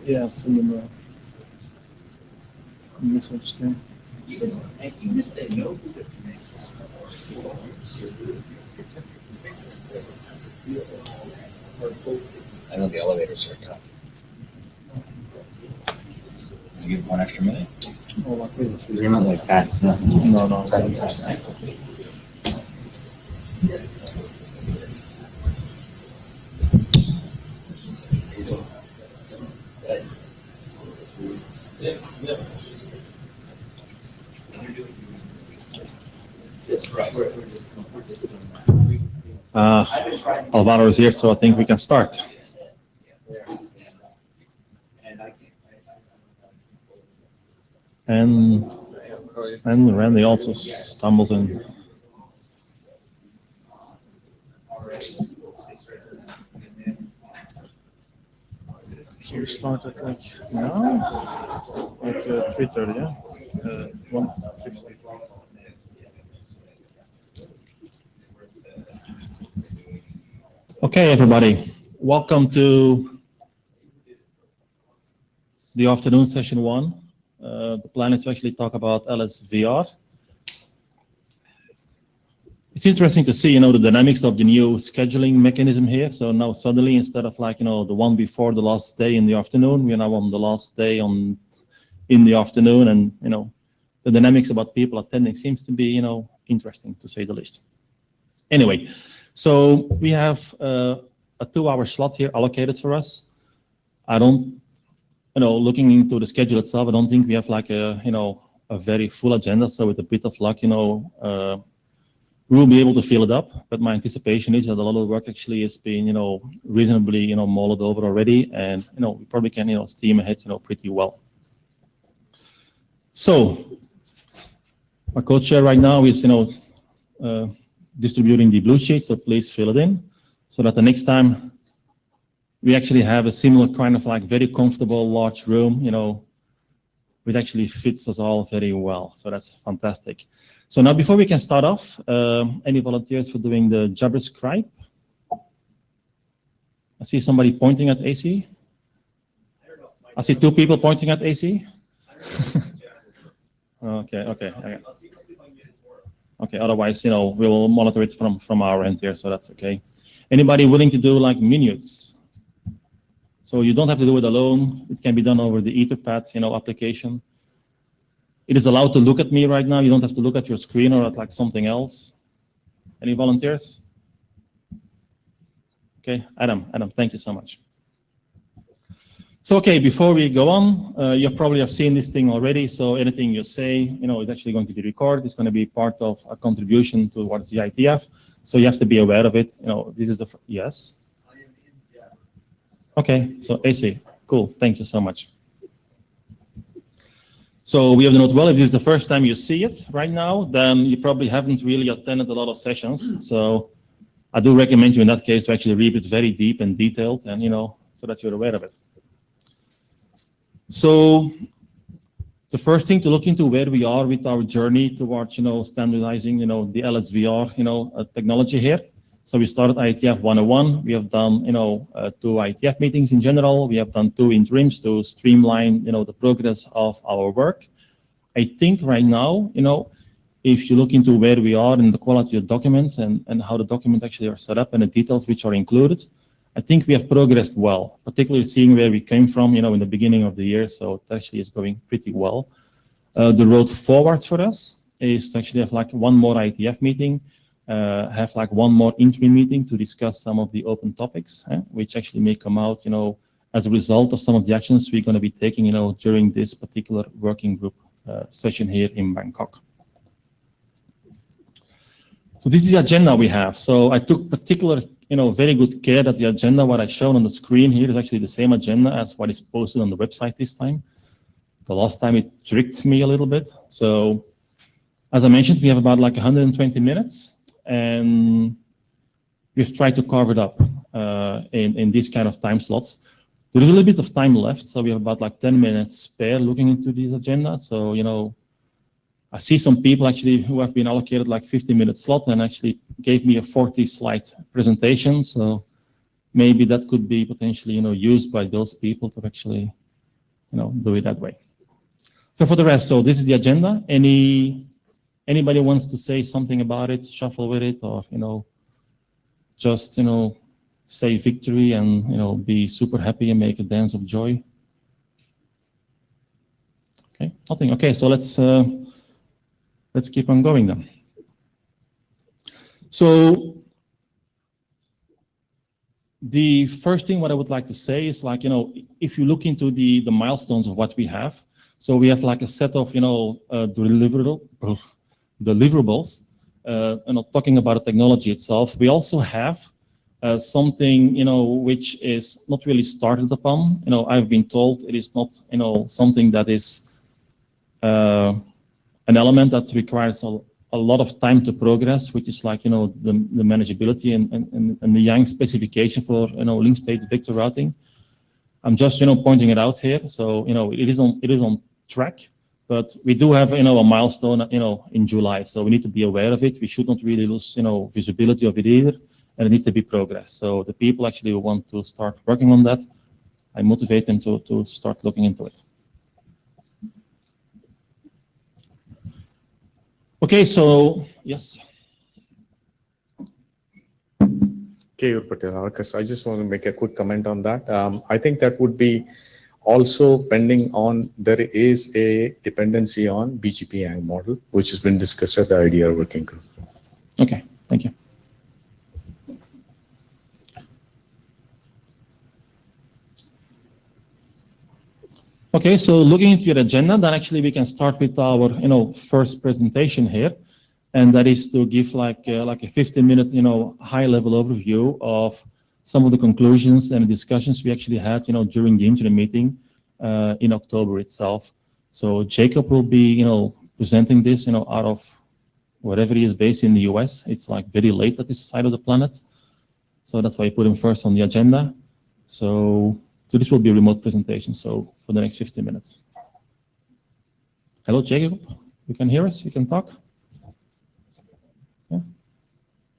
Yeah, send them a message there. I know the elevators are cut. You give 1 extra minute? Oh, what's this? You're not like that. No. No. Alvaro is here, so I think we can start. And Randy also stumbles in. So we start at like now, at 3:30, yeah? 1:50. Okay, everybody, welcome to the afternoon session 1. The plan is to actually talk about Lsvr. It's interesting to see, the dynamics of the new scheduling mechanism here. So now suddenly, instead of like, the one before the last day in the afternoon, we are now on the last day in the afternoon, and the dynamics about people attending seems to be, interesting to say the least. Anyway, so we have a 2-hour slot here allocated for us. I don't. Looking into the schedule itself, I don't think we have like a very full agenda. So with a bit of luck, we'll be able to fill it up. But my anticipation is that a lot of the work actually is being, reasonably, mulled over already, and we probably can, steam ahead, pretty well. So my co-chair right now is, distributing the blue sheet. So please fill it in, so that the next time we actually have a similar kind of like very comfortable large room, which actually fits us all very well. So that's fantastic. So now before we can start off, any volunteers for doing the JavaScript? I see somebody pointing at AC. I see 2 people pointing at AC. Okay. Okay, otherwise, we'll monitor it from our end here, so that's okay. Anybody willing to do like minutes? So you don't have to do it alone. It can be done over the Etherpad, application. It is allowed to look at me right now. You don't have to look at your screen or at like something else. Any volunteers? Okay, Adam, thank you so much. So, okay, before we go on, you probably have seen this thing already. So anything you say, is actually going to be recorded. It's going to be part of a contribution towards the IETF. So you have to be aware of it. This is the, yes? Okay, so AC, cool, thank you so much. So we have to note, well, if this is the first time you see it right now, then you probably haven't really attended a lot of sessions. So I do recommend you in that case to actually read it very deep and detailed, and so that you're aware of it. So the first thing to look into where we are with our journey towards, standardizing, the Lsvr, technology here. So we started IETF 101. We have done, 2 IETF meetings in general. We have done 2 interims to streamline, the progress of our work. I think right now, if you look into where we are in the quality of documents and how the documents actually are set up and the details which are included, I think we have progressed well, particularly seeing where we came from, in the beginning of the year. So it actually is going pretty well. The road forward for us is to actually have like 1 more IETF meeting, have like 1 more interim meeting to discuss some of the open topics, which actually may come out, as a result of some of the actions we're going to be taking, during this particular working group session here in Bangkok. So this is the agenda we have. So I took particular, very good care that the agenda, what I shown on the screen here, is actually the same agenda as what is posted on the website this time. The last time it tricked me a little bit. So as I mentioned, we have about like 120 minutes. And we've tried to carve it up in these kind of time slots. There is a little bit of time left, so we have about like 10 minutes spare looking into this agenda. So, I see some people actually who have been allocated like 50-minute slot and actually gave me a 40-slide presentation. So maybe that could be potentially, used by those people to actually, do it that way. So for the rest, so this is the agenda. Anybody wants to say something about it, shuffle with it, or, just, say victory and, be super happy and make a dance of joy? Okay, nothing. Okay, so let's keep on going then. So the first thing what I would like to say is like, if you look into the milestones of what we have, so we have like a set of, deliverables, talking about the technology itself. We also have something, which is not really started upon. I've been told it is not, something that is an element that requires a lot of time to progress, which is like, the manageability and the Yang specification for, link state vector routing. I'm just, pointing it out here. So, it is on track, but we do have, a milestone, in July. So we need to be aware of it. We should not really lose, visibility of it either. And it needs to be progress. So the people actually who want to start working on that, I motivate them to start looking into it. Okay, so yes. Okay, Patel, I just want to make a quick comment on that. I think that would be also pending on, there is a dependency on BGP Yang model, which has been discussed at the IDR working group. Okay, thank you. Okay, so looking into your agenda, then actually we can start with our, first presentation here, and that is to give like a 15-minute, high-level overview of some of the conclusions and discussions we actually had, during the interim meeting in October itself. So Jacob will be, presenting this, out of wherever he is based in the US. It's like very late at this side of the planet, so that's why I put him first on the agenda. So this will be a remote presentation, so for the next 15 minutes. Hello, Jacob. You can hear us? You can talk? Yeah.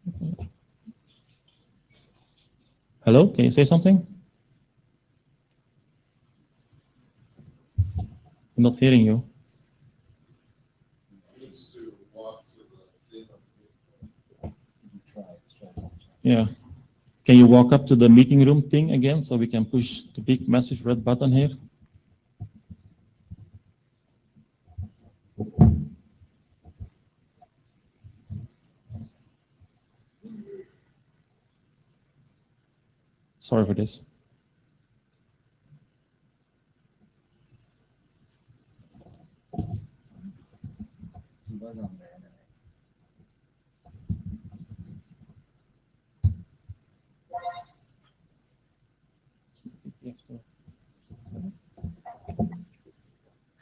Okay. Hello, can you say something? I'm not hearing you. Yeah. Can you walk up to the meeting room thing again so we can push the big, massive red button here? Sorry for this.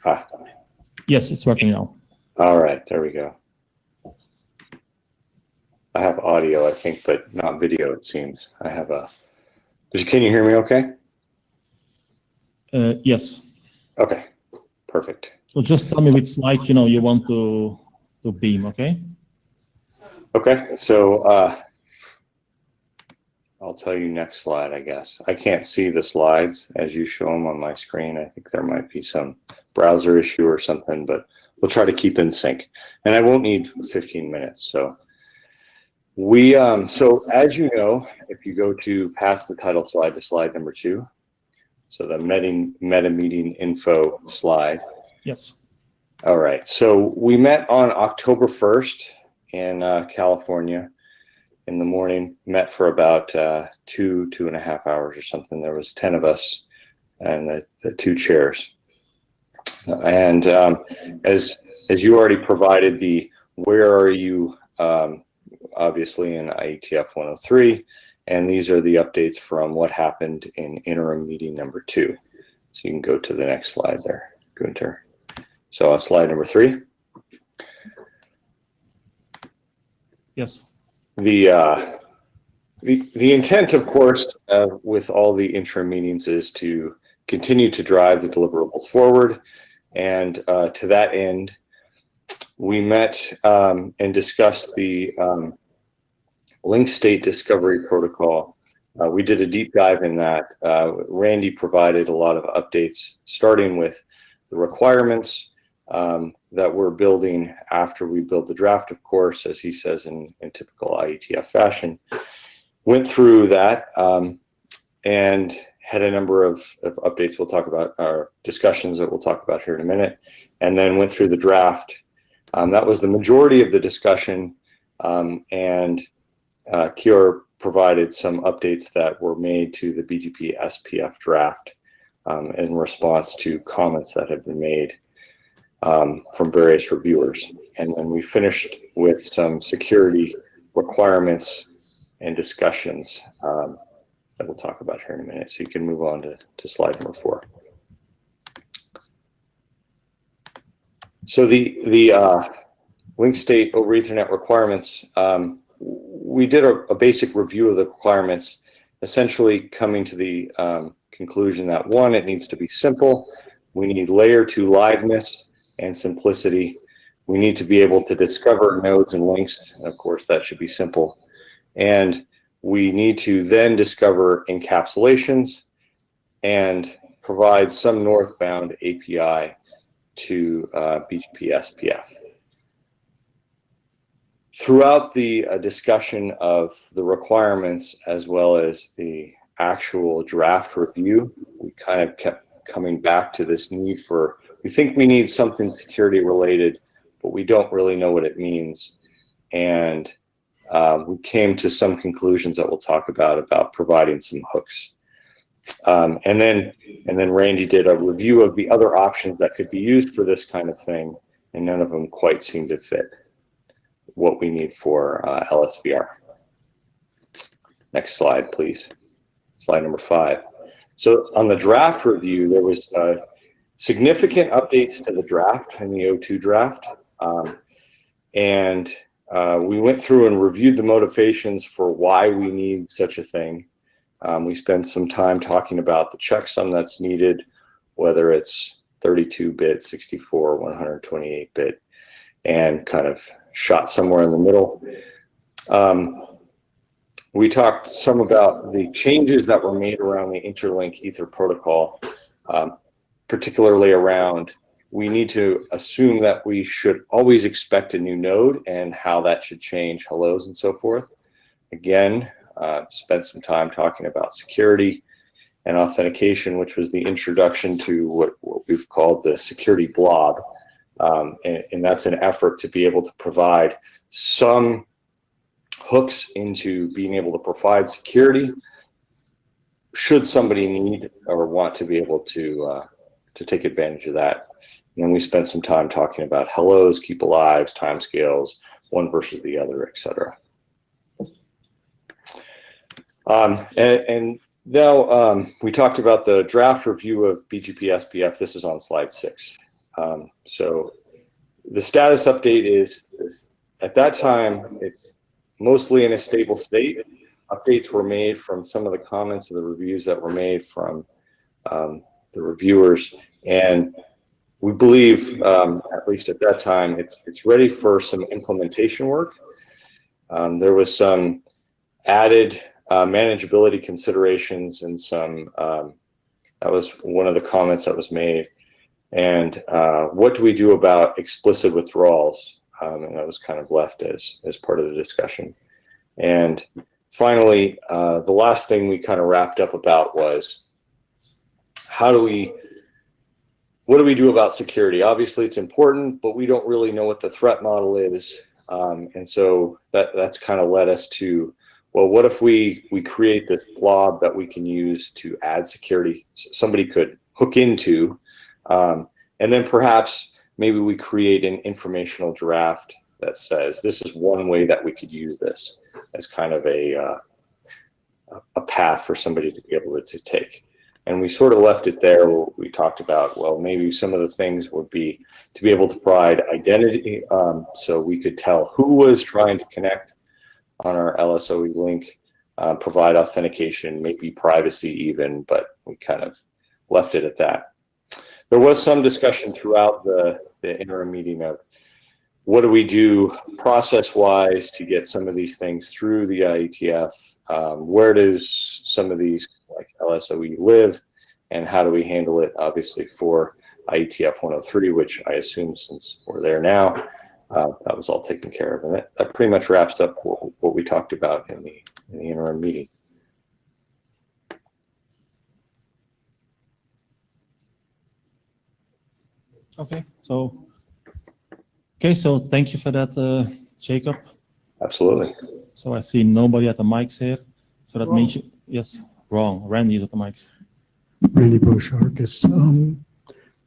Ah. Yes, it's working now. All right, there we go. I have audio, I think, but not video, it seems. I have a... Can you hear me okay? Yes. Okay, perfect. So just tell me which slide, you want to beam, okay? Okay, so I'll tell you next slide, I guess. I can't see the slides as you show them on my screen. I think there might be some browser issue or something, but we'll try to keep in sync. And I won't need 15 minutes. So so as you know, if you go to past the title slide to slide number 2, so the meta meeting info slide. Yes. All right, so we met on October 1st in California. In the morning, met for about 2.5 hours or something. There was 10 of us and the 2 chairs. And as you already provided the where are you, obviously in IETF 103, and these are the updates from what happened in interim meeting number 2. So you can go to the next slide there, Gunter. So on slide number 3. Yes. The intent, of course, with all the interim meetings is to continue to drive the deliverables forward. And to that end, we met and discussed the link state discovery protocol. We did a deep dive in that. Randy provided a lot of updates, starting with the requirements that we're building after we build the draft, of course, as he says in typical IETF fashion. Went through that and had a number of updates we'll talk about, our discussions that we'll talk about here in a minute, and then went through the draft. That was the majority of the discussion, and Kior provided some updates that were made to the BGP SPF draft in response to comments that have been made from various reviewers. And then we finished with some security requirements and discussions that we'll talk about here in a minute. So you can move on to slide number 4. So the link state over Ethernet requirements, we did a basic review of the requirements, essentially coming to the conclusion that 1, it needs to be simple. We need layer 2 liveness and simplicity. We need to be able to discover nodes and links. And of course, that should be simple. And we need to then discover encapsulations and provide some northbound API to BGP SPF. Throughout the discussion of the requirements as well as the actual draft review, we kind of kept coming back to this need for, we think we need something security related, but we don't really know what it means. And we came to some conclusions that we'll talk about providing some hooks. And then Randy did a review of the other options that could be used for this kind of thing, and none of them quite seemed to fit what we need for Lsvr. Next slide, please. Slide number 5. So on the draft review, there was significant updates to the draft in the O2 draft. And we went through and reviewed the motivations for why we need such a thing. We spent some time talking about the checksum that's needed, whether it's 32-bit, 64, 128-bit, and kind of shot somewhere in the middle. We talked some about the changes that were made around the interlink ether protocol, particularly around we need to assume that we should always expect a new node and how that should change hellos and so forth. Again, spent some time talking about security and authentication, which was the introduction to what we've called the security blob. And that's an effort to be able to provide some hooks into being able to provide security should somebody need or want to be able to take advantage of that. And then we spent some time talking about hellos, keep alives, timescales, one versus the other, et cetera. And now we talked about the draft review of BGP SPF. This is on slide 6. So the status update is, at that time, it's mostly in a stable state. Updates were made from some of the comments of the reviews that were made from the reviewers. And we believe, at least at that time, it's ready for some implementation work. There was some added manageability considerations and some, that was one of the comments that was made. And what do we do about explicit withdrawals? And that was kind of left as part of the discussion. And finally, the last thing we kind of wrapped up about was what do we do about security? Obviously, it's important, but we don't really know what the threat model is. And so that's kind of led us to, well, what if we create this blob that we can use to add security somebody could hook into, and then perhaps maybe we create an informational draft that says this is one way that we could use this as kind of a path for somebody to be able to take. And we sort of left it there. We talked about, well, maybe some of the things would be to be able to provide identity, so we could tell who was trying to connect on our LSOE link, provide authentication, maybe privacy even, but we kind of left it at that. There was some discussion throughout the interim meeting of what do we do process-wise to get some of these things through the IETF? Where does some of these like LSOE live, and how do we handle it? Obviously for IETF 103, which I assume since we're there now, that was all taken care of, and that pretty much wraps up what we talked about in the interim meeting. Okay, so thank you for that, Jacob. Absolutely. So I see nobody at the mics here. So that means you, yes, wrong. Randy is at the mics. Randy Bosharkis.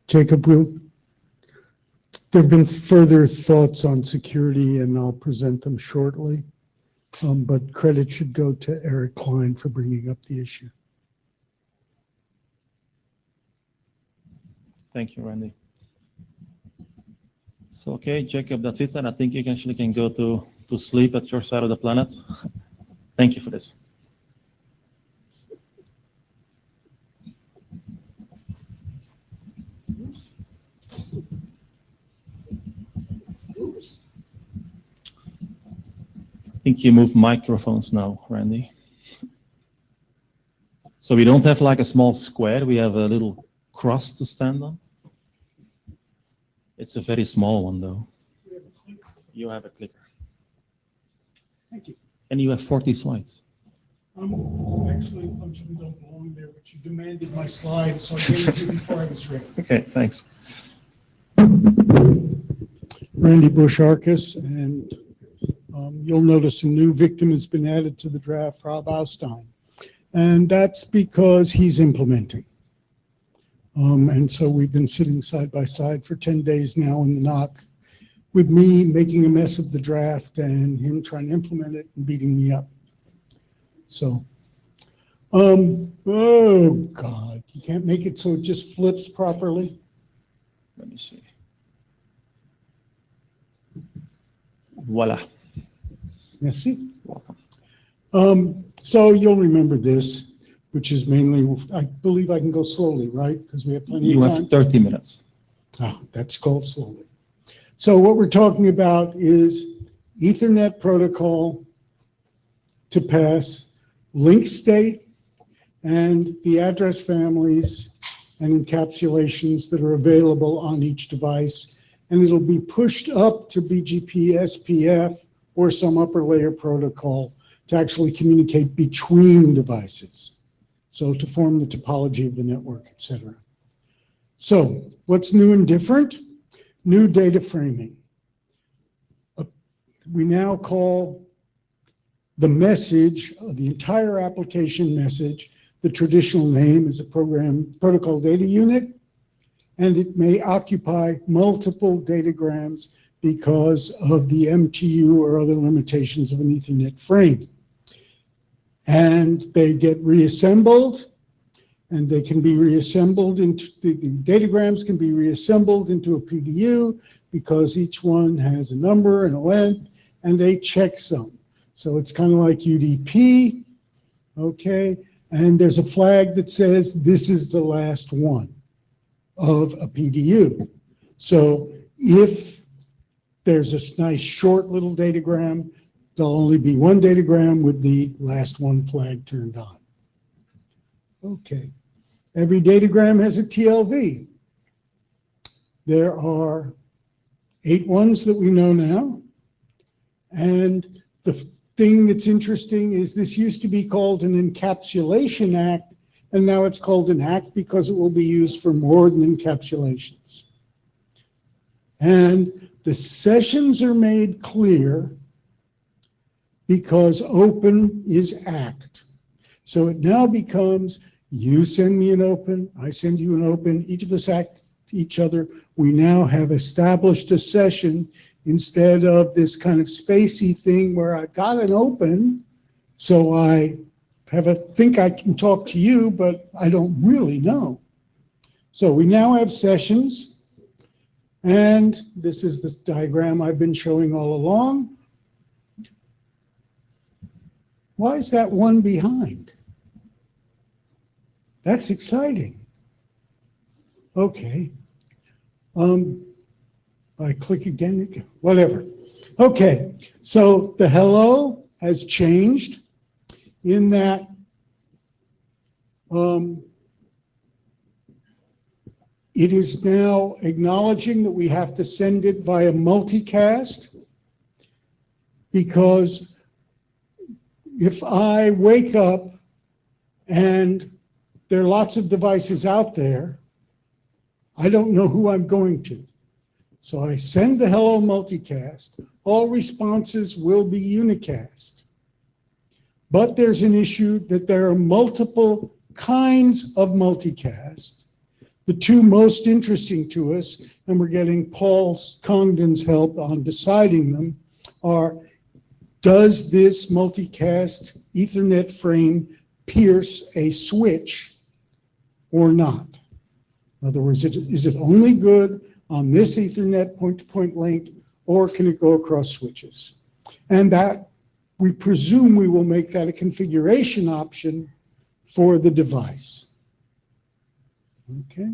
Jacob, there have been further thoughts on security, and I'll present them shortly. But credit should go to Eric Klein for bringing up the issue. Thank you, Randy. So, okay, Jacob, that's it. And I think you actually can go to sleep at your side of the planet. Thank you for this. I think you move microphones now, Randy. So we don't have like a small square. We have a little cross to stand on. It's a very small one, though. You have a clicker. Thank you. And you have 40 slides. Actually, a bunch of them don't belong there, but you demanded my slides, so I gave it to you before I was ready. Okay, thanks. Randy Bosharkis, and you'll notice a new victim has been added to the draft, Rob Austein. And that's because he's implementing. And so we've been sitting side by side for 10 days now in the NOC, with me making a mess of the draft and him trying to implement it and beating me up. So, oh God, you can't make it so it just flips properly. Let me see. Voila. Merci. Welcome. So you'll remember this, which is mainly, I believe I can go slowly, right? Because we have plenty You of have time. 30 minutes. Ah, that's called slowly. So what we're talking about is Ethernet protocol to pass link state and the address families and encapsulations that are available on each device. And it'll be pushed up to BGP, SPF, or some upper layer protocol to actually communicate between devices. So to form the topology of the network, et cetera. So what's new and different? New data framing. We now call the message, the entire application message, the traditional name is a protocol data unit, and it may occupy multiple datagrams because of the MTU or other limitations of an Ethernet frame. And they get reassembled, and they can be reassembled into, the datagrams can be reassembled into a PDU because each one has a number and a length and a checksum. So it's kind of like UDP, okay? And there's a flag that says this is the last one of a PDU. So if there's a nice short little datagram, there'll only be one datagram with the last one flag turned on. Okay. Every datagram has a TLV. There are 8 ones that we know now. And the thing that's interesting is this used to be called an encapsulation act, and now it's called an act because it will be used for more than encapsulations. And the sessions are made clear because open is act. So it now becomes you send me an open, I send you an open, each of us act to each other. We now have established a session instead of this kind of spacey thing where I got an open, so I think I can talk to you, but I don't really know. So we now have sessions, and this is this diagram I've been showing all along. Why is that one behind? That's exciting. Okay. I click again, whatever. Okay, so the hello has changed in that it is now acknowledging that we have to send it via multicast, because if I wake up and there are lots of devices out there, I don't know who I'm going to. So I send the hello multicast. All responses will be unicast. But there's an issue that there are multiple kinds of multicast. The two most interesting to us, and we're getting Paul Congdon's help on deciding them, are: does this multicast Ethernet frame pierce a switch or not? In other words, is it only good on this Ethernet point-to-point link, or can it go across switches? And that, we presume we will make that a configuration option for the device. Okay.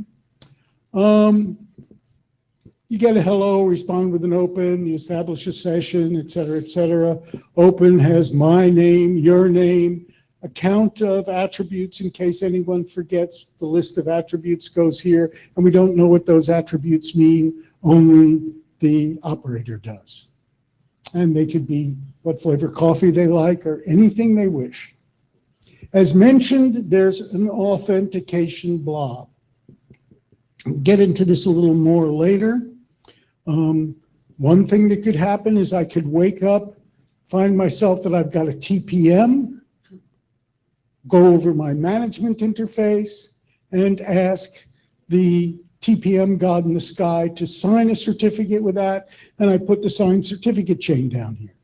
You get a hello, respond with an open, you establish a session, et cetera, et cetera. Open has my name, your name, a count of attributes in case anyone forgets. The list of attributes goes here, and we don't know what those attributes mean, only the operator does. And they could be what flavor coffee they like or anything they wish. As mentioned, there's an authentication blob. I'll get into this a little more later. One thing that could happen is I could wake up, find myself that I've got a TPM, go over my management interface, and ask the TPM God in the sky to sign a certificate with that, and I put the signed certificate chain down here.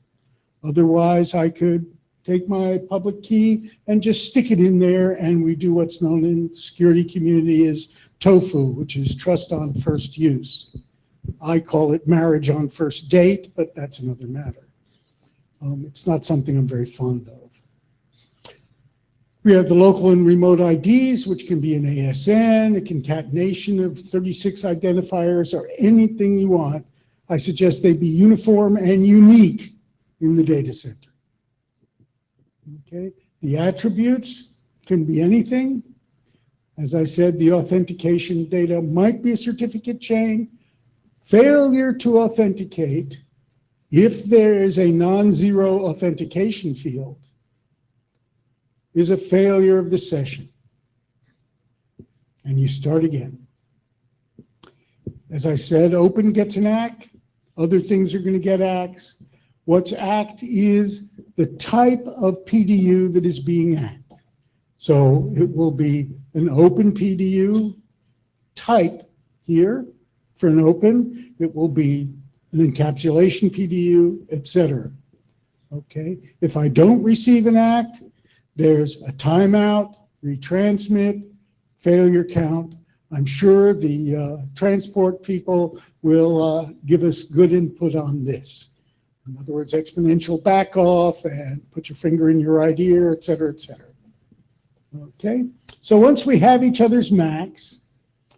Otherwise, I could take my public key and just stick it in there, and we do what's known in the security community as TOFU, which is trust on first use. I call it marriage on first date, but that's another matter. It's not something I'm very fond of. We have the local and remote IDs, which can be an ASN, a concatenation of 36 identifiers, or anything you want. I suggest they be uniform and unique in the data center. Okay, the attributes can be anything. As I said, the authentication data might be a certificate chain. Failure to authenticate, if there is a non-zero authentication field, is a failure of the session. And you start again. As I said, open gets an ACK. Other things are going to get ACKs. What's ACKed is the type of PDU that is being ACKed. So it will be an open PDU type here for an open. It will be an encapsulation PDU, etc. Okay. If I don't receive an ACK, there's a timeout, retransmit, failure count. I'm sure the transport people will give us good input on this. In other words, exponential back off and put your finger in your right ear, et cetera, et cetera. Okay, so once we have each other's MACs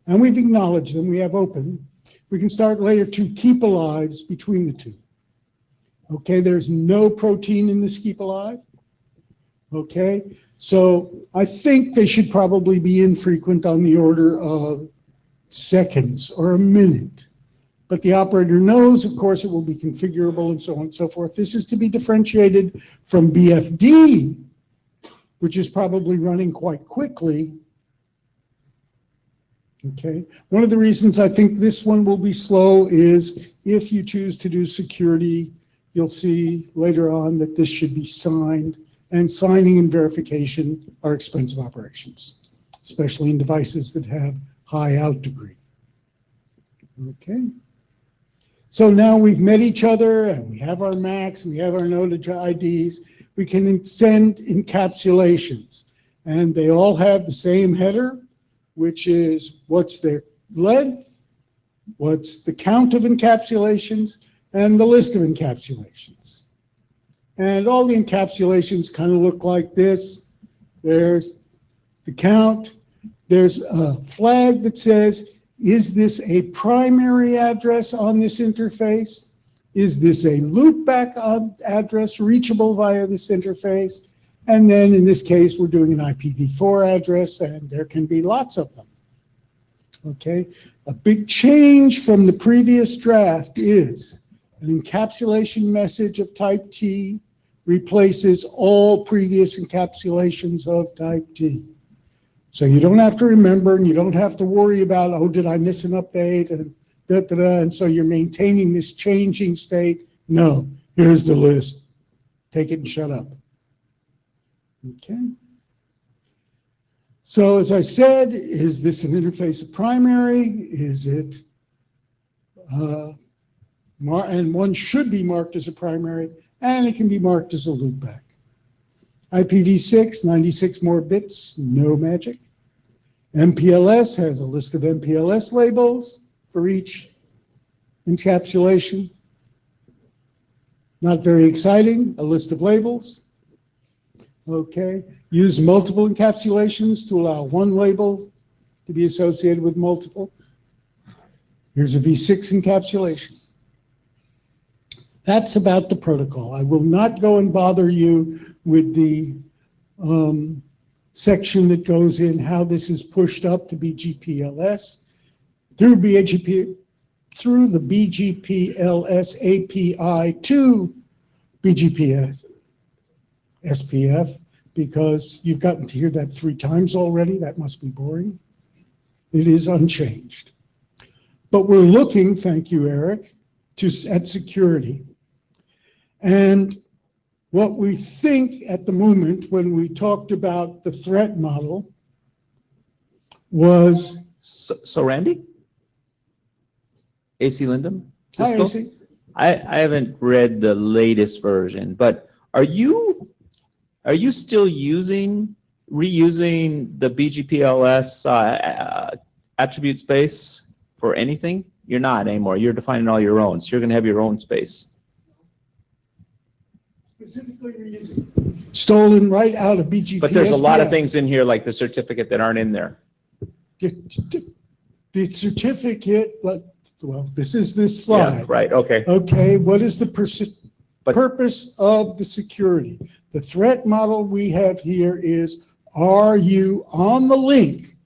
and we've acknowledged them, we have open, we can start layer 2 keep alives between the two. Okay, there's no protein in this keep alive. Okay, so I think they should probably be infrequent, on the order of seconds or a minute. But the operator knows, of course, it will be configurable and so on and so forth. This is to be differentiated from BFD, which is probably running quite quickly. Okay, one of the reasons I think this one will be slow is if you choose to do security, you'll see later on that this should be signed. And signing and verification are expensive operations, especially in devices that have high out degree. Okay. So now we've met each other and we have our MACs, and we have our node IDs. We can send encapsulations, and they all have the same header, which is what's their length, what's the count of encapsulations, and the list of encapsulations. And all the encapsulations kind of look like this. There's the count. There's a flag that says Is this a primary address on this interface? Is this a loopback address reachable via this interface? And then in this case, we're doing an IPv4 address, and there can be lots of them. Okay, a big change from the previous draft is an encapsulation message of type T replaces all previous encapsulations of type T. So you don't have to remember, and you don't have to worry about, oh, did I miss an update? And and so you're maintaining this changing state. No, here's the list. Take it and shut up. Okay. So as I said, is this an interface of primary? Is it, and one should be marked as a primary, and it can be marked as a loopback. IPv6, 96 more bits, no magic. MPLS has a list of MPLS labels for each encapsulation. Not very exciting, a list of labels. Okay, use multiple encapsulations to allow one label to be associated with multiple. Here's a v6 encapsulation. That's about the protocol. I will not go and bother you with the section that goes in how this is pushed up to BGPLS through through the BGPLS API to BGPS SPF, because you've gotten to hear that 3 times already. That must be boring. It is unchanged. But we're looking, thank you, Eric, at security. And what we think at the moment when we talked about the threat model was... So Randy? AC Lindum? Hi, Cisco? AC. I haven't read the latest version, but are you still reusing the BGPLS attribute space for anything? You're not anymore. You're defining all your own. So you're going to have your own space. Specifically reusing. Stolen right out of BGP. But there's a lot of SPF. things in here, like the certificate, that aren't in there. The certificate, well, this is this Yeah, slide. right. Okay. Okay, what is the But- purpose of the security? The threat model we have here is, are you on the link,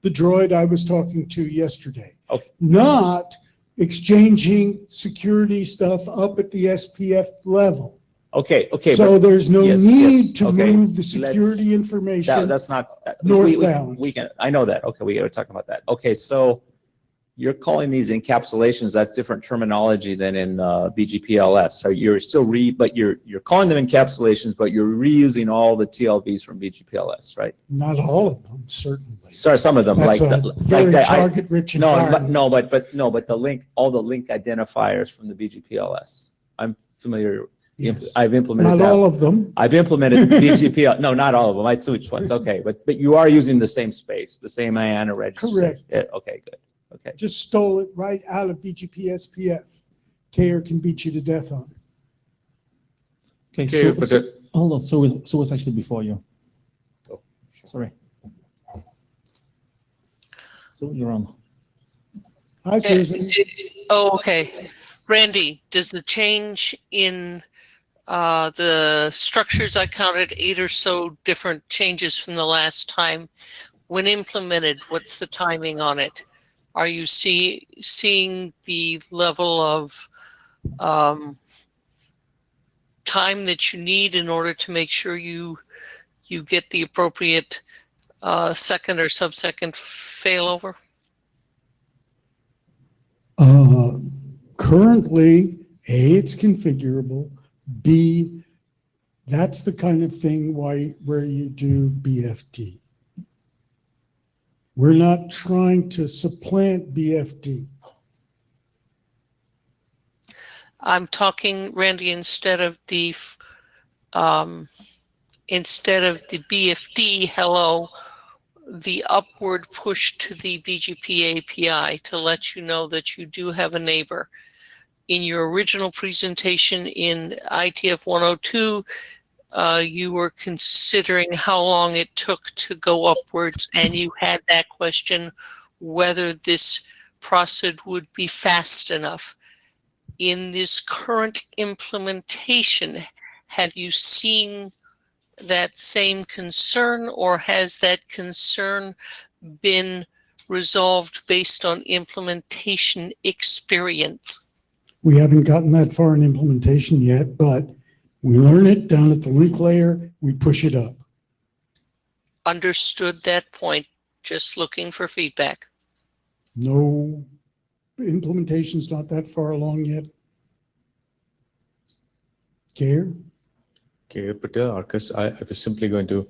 the droid I was talking to yesterday? Okay. Not exchanging security stuff up at the SPF level. Okay. Okay. So there's no yes, need yes, to okay. move the security information. That's not northbound. We can. I know that. Okay, we got to talk about that. Okay, so you're calling these encapsulations. That's different terminology than in BGPLS. So you're still but you're calling them encapsulations, but you're reusing all the TLVs from BGPLS, right? Not all of them, certainly. Sorry, some of them That's like a very target-rich environment. but the link, all the link identifiers from the BGPLS. I'm familiar. Yes. I've implemented Not that. all of them. I've implemented BGP. No, not all of them. I see which ones. Okay, but you are using the same space, the same IANA register. Correct. Yeah, okay, good. Okay. Just stole it right out of BGP SPF. KR can beat you to death on it. Okay, but so hold on. So it's actually before you. Oh, Sorry. So you're on. Hi, Susan. Oh, okay. Randy, does the change in the structures, I counted 8 or so different changes from the last time, when implemented, what's the timing on it? Are you seeing the level of time that you need in order to make sure you get the appropriate second or sub-second failover? Currently, A, it's configurable. B, that's the kind of thing where you do BFD. We're not trying to supplant BFD. I'm talking, Randy, instead of the BFD hello, the upward push to the BGP API to let you know that you do have a neighbor. In your original presentation in IETF 102, you were considering how long it took to go upwards, and you had that question whether this process would be fast enough. In this current implementation, have you seen that same concern, or has that concern been resolved based on implementation experience? We haven't gotten that far in implementation yet, but we learn it down at the link layer, we push it up. Understood that point. Just looking for feedback. No, implementation's not that far along yet. Care? Okay, Patel, Arcus, I was simply going to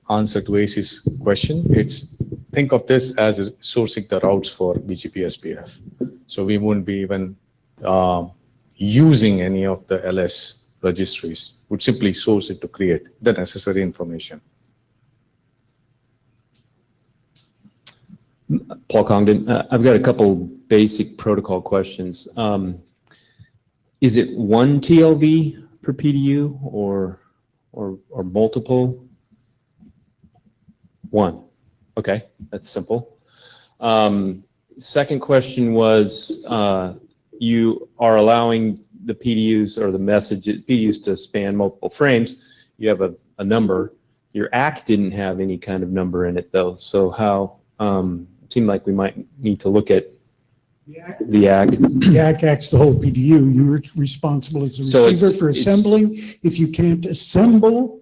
answer to AC's question. Think of this as sourcing the routes for BGP SPF. So we wouldn't be even using any of the LS registries. Would simply source it to create the necessary information. Paul Congdon, I've got a couple basic protocol questions. Is it one TLV per PDU or multiple? One. Okay, that's simple. Second question was, you are allowing the PDUs or the messages, PDUs to span multiple frames. You have a number. Your ACK didn't have any kind of number in it though. So how, it seemed like we might need to look at the ACK. The ACK acts the whole PDU. You're responsible as a So receiver for it's- assembling. If you can't assemble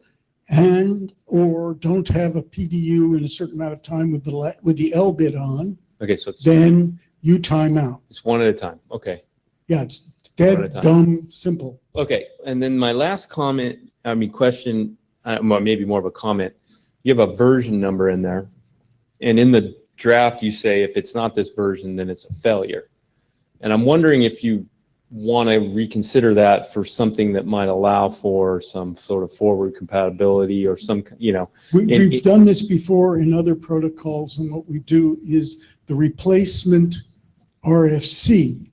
and or don't have a PDU in a certain amount of time with the L bit on, Okay, so it's then you time out. one at a time. Okay. Yeah, it's One at a dead, time. dumb, simple. Okay, and then my last question, well, maybe more of a comment. You have a version number in there, and in the draft you say if it's not this version, then it's a failure. And I'm wondering if you want to reconsider that for something that might allow for some sort of forward compatibility or some, We've done this before in other protocols, and what we do is the replacement RFC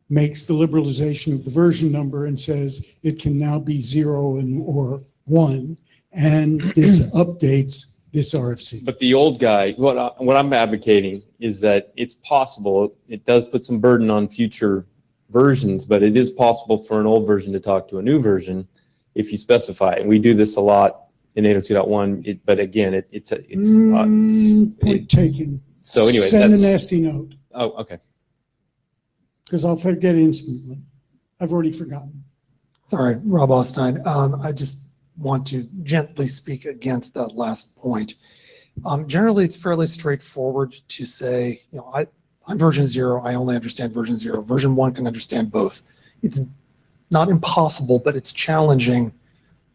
makes the liberalization of the version number and says it can now be 0 or 1, and this updates this RFC. But the old guy, what I'm advocating is that it's possible, it does put some burden on future versions, but it is possible for an old version to talk to a new version if you specify it. And we do this a lot in 802.1, but again, it's Point taken. So anyway, Send a that's, nasty note, oh, okay. because I'll forget instantly. I've already forgotten. Sorry, Rob Ostine. I just want to gently speak against that last point. Generally, it's fairly straightforward to say, I'm version 0, I only understand version 0. Version 1 can understand both. It's not impossible, but it's challenging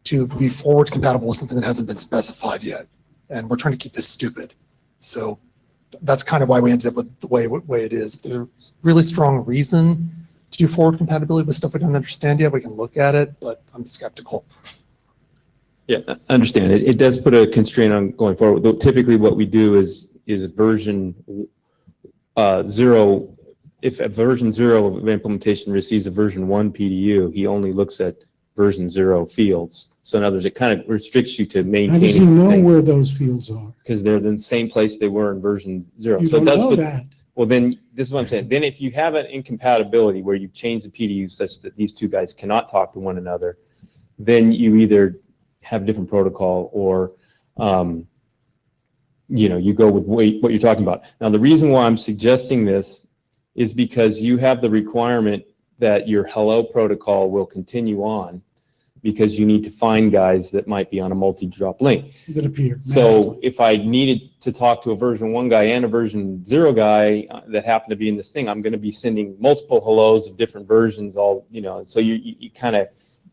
to be forward compatible with something that hasn't been specified yet. And we're trying to keep this stupid. So that's kind of why we ended up with the way it is. If there's a really strong reason to do forward compatibility with stuff we don't understand yet, we can look at it, but I'm skeptical. Yeah, I understand. It does put a constraint on going forward. Though typically what we do is version 0, if a version 0 of implementation receives a version 1 PDU, he only looks at version 0 fields. So in other words, it kind of restricts you to How maintaining does he know things, where those fields are? because they're in the same place they were in version 0. You So it don't does know put, that. well, then this is what I'm saying. Then if you have an incompatibility where you've changed the PDU such that these two guys cannot talk to one another, then you either have a different protocol or you go with what you're talking about. Now, the reason why I'm suggesting this is because you have the requirement that your hello protocol will continue on, because you need to find guys that might be on a multi-drop link. That appear. So if I needed to talk to a version 1 guy and a version 0 guy that happened to be in this thing, I'm going to be sending multiple hellos of different versions, all, so you kind of,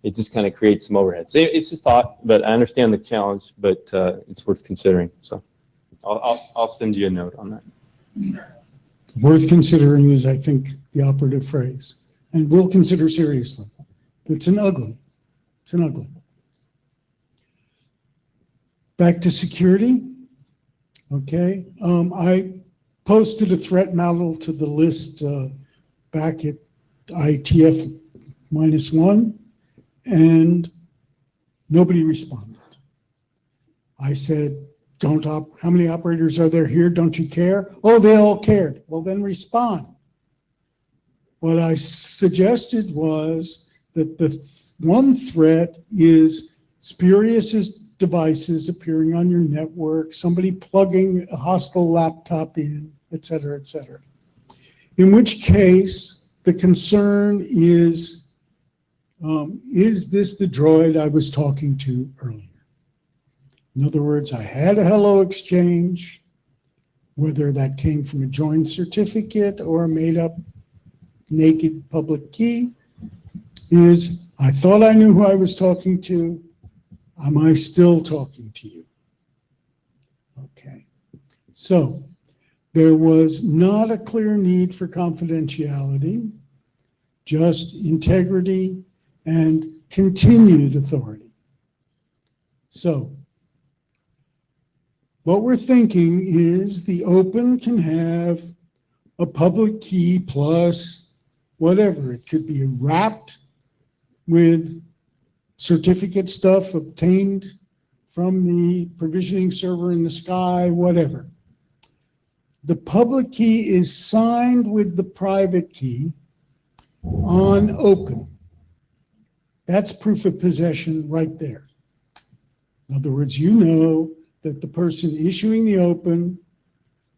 it just kind of creates some overhead. So it's just thought, but I understand the challenge, but it's worth considering. So I'll send you a note on that. Worth considering is, I think, the operative phrase, and we'll consider seriously. It's an ugly. Back to security. Okay. I posted a threat model to the list back at IETF -1, and nobody responded. I said, how many operators are there here? Don't you care? Oh, they all cared. Well, then respond. What I suggested was that the one threat is spurious devices appearing on your network, somebody plugging a hostile laptop in, et cetera, et cetera. In which case, the concern is this the droid I was talking to earlier? In other words, I had a hello exchange, whether that came from a joined certificate or a made up naked public key, is I thought I knew who I was talking to. Am I still talking to you? Okay. So there was not a clear need for confidentiality, just integrity and continued authority. So what we're thinking is the open can have a public key plus whatever. It could be wrapped with certificate stuff obtained from the provisioning server in the sky, whatever. The public key is signed with the private key on open. That's proof of possession right there. In other words, you know that the person issuing the open,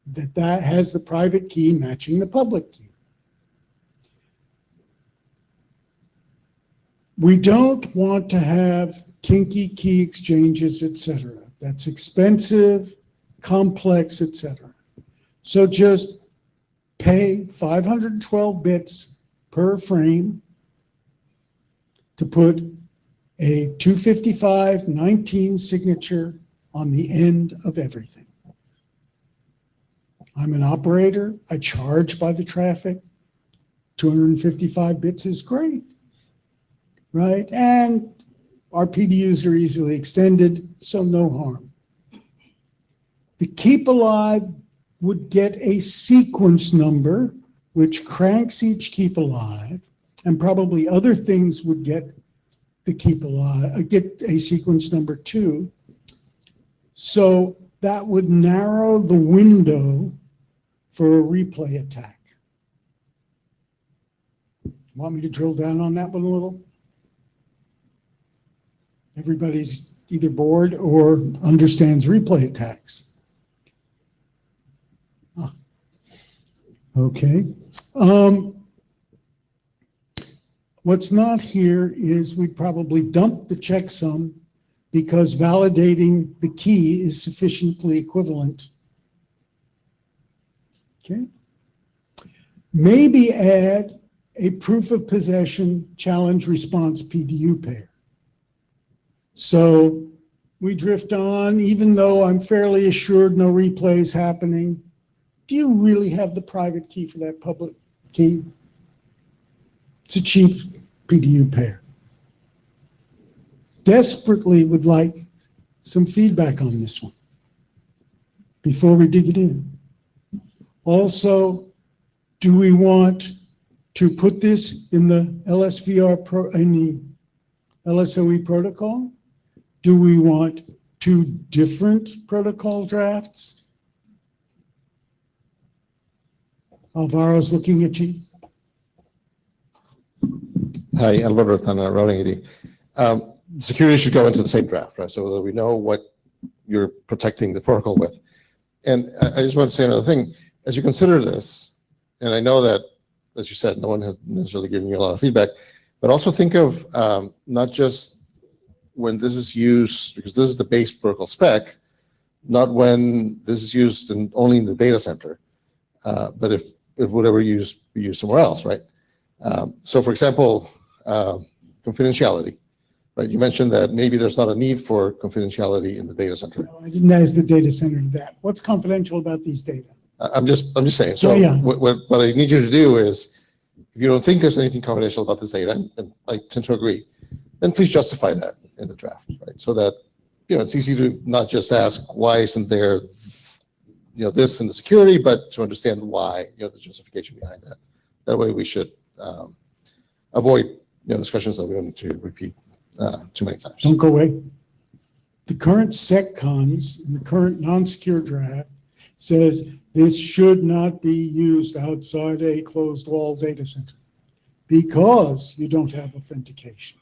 that has the private key matching the public key. We don't want to have kinky key exchanges, etc. That's expensive, complex, etc. So just pay 512 bits per frame to put a 255-19 signature on the end of everything. I'm an operator. I charge by the traffic. 255 bits is great, right? And our PDUs are easily extended, so no harm. The keep alive would get a sequence number, which cranks each keep alive, and probably other things would get the keep alive, get a sequence number too. So that would narrow the window for a replay attack. Want me to drill down on that one a little? Everybody's either bored or understands replay attacks. Okay. What's not here is we probably dump the checksum because validating the key is sufficiently equivalent. Okay. Maybe add a proof of possession challenge response PDU pair. So we drift on, even though I'm fairly assured no replay is happening. Do you really have the private key for that public key? It's a cheap PDU pair. Desperately would like some feedback on this one before we dig it in. Also, do we want to put this in the Lsvr in the LSOE protocol? Do we want two different protocol drafts? Alvaro's looking at you. Hi, Alvaro Tana, routing AD. Security should go into the same draft, right? So that we know what you're protecting the protocol with. And I just want to say another thing. As you consider this, and I know that, as you said, no one has necessarily given you a lot of feedback, but also think of not just when this is used, because this is the base protocol spec, not when this is used only in the data center, but if whatever be used somewhere else, right? So for example, confidentiality, right? You mentioned that maybe there's not a need for confidentiality in the data center. No, I didn't ask the data center that. What's confidential about these data? I'm just saying. So yeah. What I need you to do is, if you don't think there's anything confidential about this data, and I tend to agree, then please justify that in the draft, right? So that, it's easy to not just ask why isn't there, this in the security, but to understand why, the justification behind that. That way we should avoid, discussions that we don't need to repeat too many times. Don't go away. The current SecCons, in the current non-secure draft, says this should not be used outside a closed wall data center because you don't have authentication.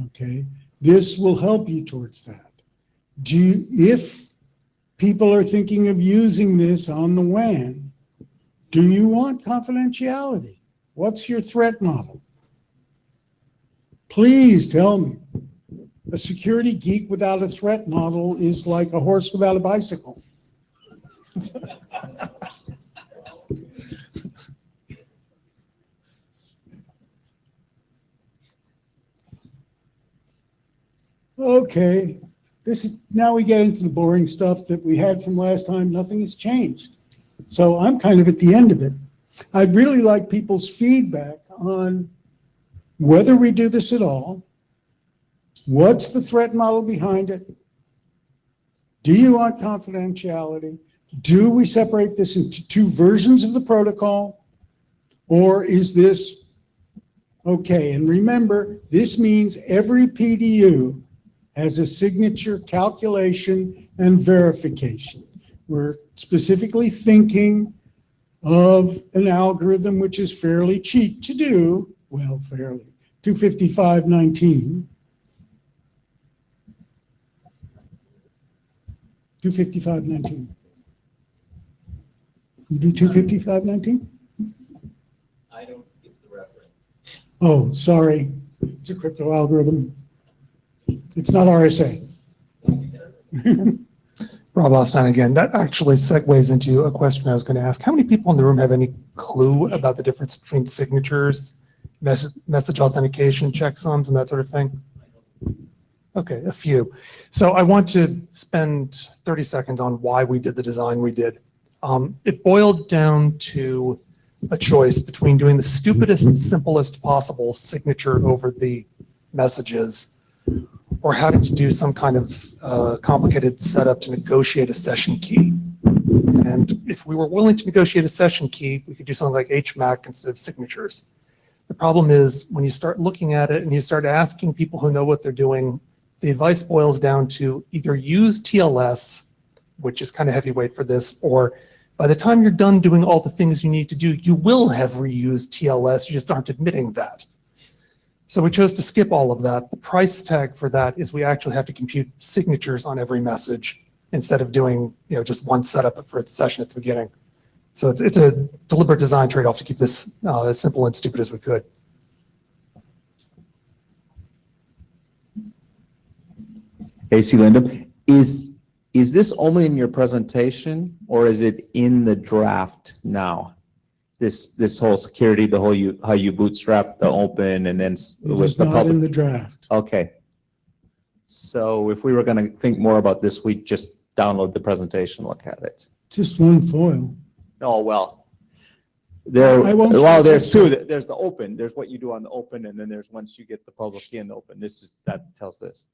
Okay, this will help you towards that. If people are thinking of using this on the WAN, do you want confidentiality? What's your threat model? Please tell me. A security geek without a threat model is like a horse without a bicycle. Okay, now we get into the boring stuff that we had from last time. Nothing has changed. So I'm kind of at the end of it. I'd really like people's feedback on whether we do this at all. What's the threat model behind it? Do you want confidentiality? Do we separate this into two versions of the protocol? Or is this okay? And remember, this means every PDU has a signature calculation and verification. We're specifically thinking of an algorithm which is fairly cheap to do, well, fairly, 255.19. 255.19. You do 255.19? I don't get the reference. Oh, sorry. It's a crypto algorithm. It's not RSA. Rob Austin again. That actually segues into a question I was going to ask. How many people in the room have any clue about the difference between signatures, message authentication, checksums, and that sort of thing? Okay, a few. So I want to spend 30 seconds on why we did the design we did. It boiled down to a choice between doing the stupidest, simplest possible signature over the messages or having to do some kind of complicated setup to negotiate a session key. And if we were willing to negotiate a session key, we could do something like HMAC instead of signatures. The problem is when you start looking at it and you start asking people who know what they're doing, the advice boils down to either use TLS, which is kind of heavyweight for this, or by the time you're done doing all the things you need to do, you will have reused TLS, you just aren't admitting that. So we chose to skip all of that. The price tag for that is we actually have to compute signatures on every message instead of doing just one setup for its session at the beginning. So it's a deliberate design trade-off to keep this as simple and stupid as we could. AC Lyndon, is this only in your presentation or is it in the draft now? This whole security, the whole how you bootstrap the open and then It with is the not public. in the draft. Okay. So if we were going to think more about this, we'd just download the presentation, look at it. Just one foil. Oh, well. I won't Well, there's check two. There's the open. There's what you do on the open, and then there's once you get the public key in the open. That tells this.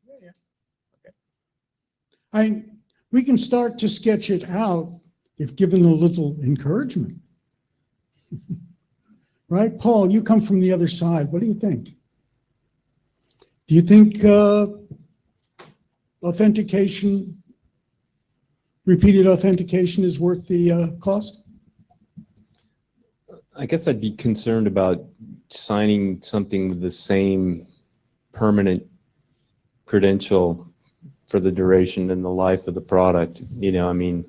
We can start to sketch it out if given a little encouragement. Right, Paul, you come from the other side. What do you think? Do you think authentication, repeated authentication is worth the cost? I guess I'd be concerned about signing something with the same permanent credential for the duration and the life of the product. I mean,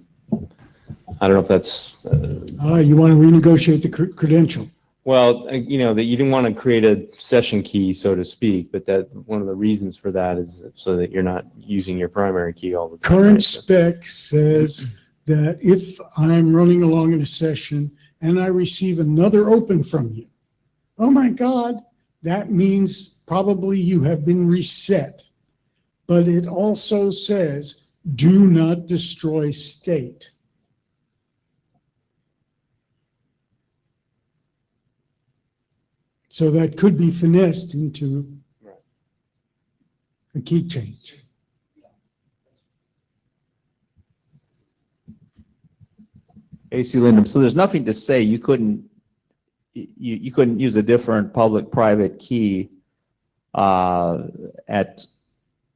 I don't know if that's. You want to renegotiate the credential. Well, that you didn't want to create a session key, so to speak, but that one of the reasons for that is so that you're not using your primary key all the time. Current spec says that if I'm running along in a session and I receive another open from you, oh my God, that means probably you have been reset. But it also says, do not destroy state. So that could be finessed into a key change. AC Lyndon, so there's nothing to say you couldn't use a different public-private key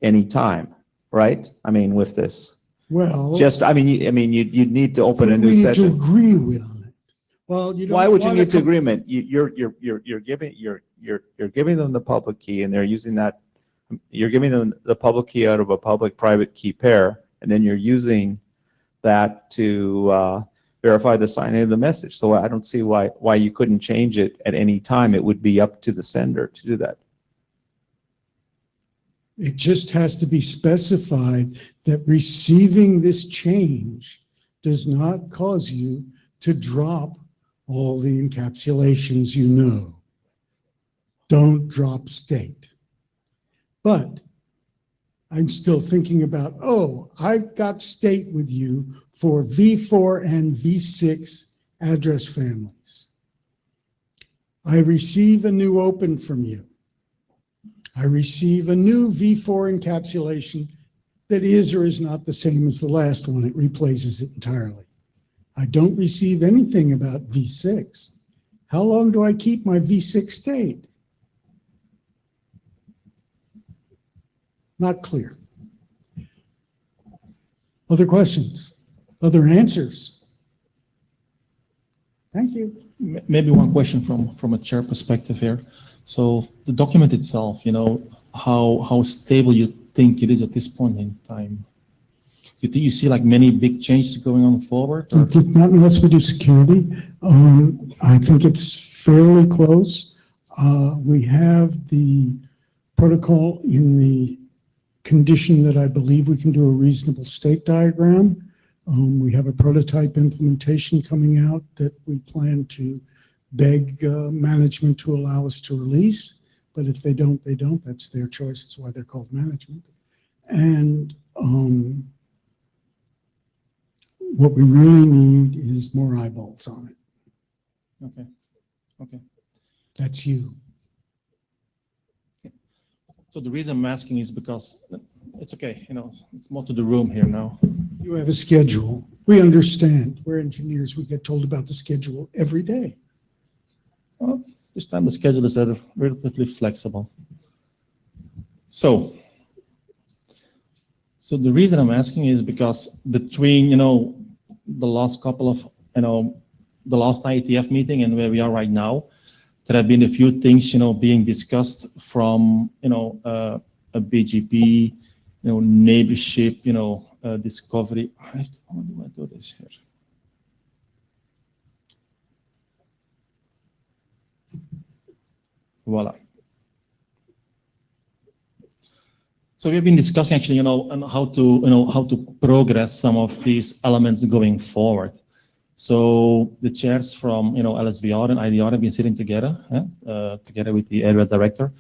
anytime, right? I mean, with this, Well. you'd need to open a we new need to session. agree with on it. Well, you don't. Why would you wanna need to com- agreement? You're giving them the public key and they're using that. You're giving them the public key out of a public-private key pair, and then you're using that to verify the signing of the message. So I don't see why you couldn't change it at any time. It would be up to the sender to do that. It just has to be specified that receiving this change does not cause you to drop all the encapsulations you know. Don't drop state. But I'm still thinking about, oh, I've got state with you for V4 and V6 address families. I receive a new open from you. I receive a new V4 encapsulation that is or is not the same as the last one. It replaces it entirely. I don't receive anything about V6. How long do I keep my V6 state? Not clear. Other questions? Other answers? Thank you. Maybe one question from a chair perspective here. So the document itself, how stable you think it is at this point in time? You think you see like many big changes going on forward? Or? Not unless we do security. I think it's fairly close. We have the protocol in the condition that I believe we can do a reasonable state diagram. We have a prototype implementation coming out that we plan to beg management to allow us to release. But if they don't, they don't. That's their choice. That's why they're called management. And what we really need is more eyeballs on it. Okay. That's you. So the reason I'm asking is because it's okay, it's more to the room here now. You have a schedule. We understand. We're engineers. We get told about the schedule every day. Well, this time the schedule is relatively flexible. So the reason I'm asking is because between, the last couple of, the last IETF meeting and where we are right now, there have been a few things, being discussed from, a BGP, neighborship, discovery. How do I do this here? Voila. So we've been discussing actually, on how to progress some of these elements going forward. So the chairs from, Lsvr and IDR have been sitting together, together with the area director,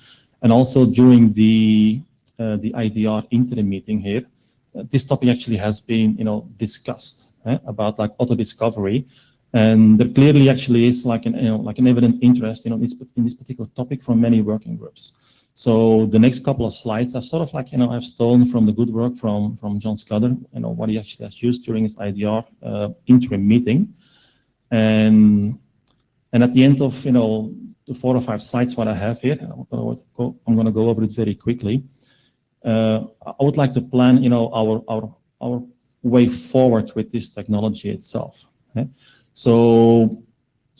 and also during the IDR interim meeting here, this topic actually has been, discussed about like auto discovery, and there clearly actually is like an evident interest, in this particular topic from many working groups. So the next couple of slides, I've sort of like, I've stolen from the good work from John Scudder, what he actually has used during his IDR interim meeting. And at the end of, the 4 or 5 slides what I have here, I'm going to go over it very quickly. I would like to plan, our way forward with this technology itself. Okay? So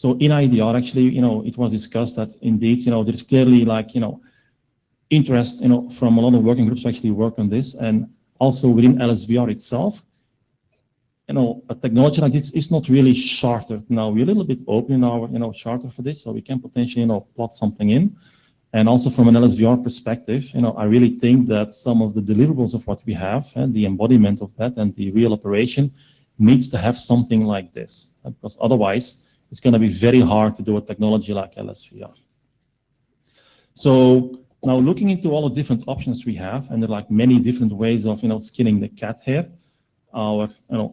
in IDR, actually, it was discussed that indeed, there's clearly like, interest, from a lot of working groups to actually work on this, and also within Lsvr itself, a technology like this is not really chartered. Now we're a little bit open in our, charter for this, so we can potentially, plot something in. And also from an Lsvr perspective, I really think that some of the deliverables of what we have and the embodiment of that and the real operation needs to have something like this, because otherwise it's going to be very hard to do a technology like Lsvr. So now looking into all the different options we have, and there are like many different ways of, skinning the cat here, our,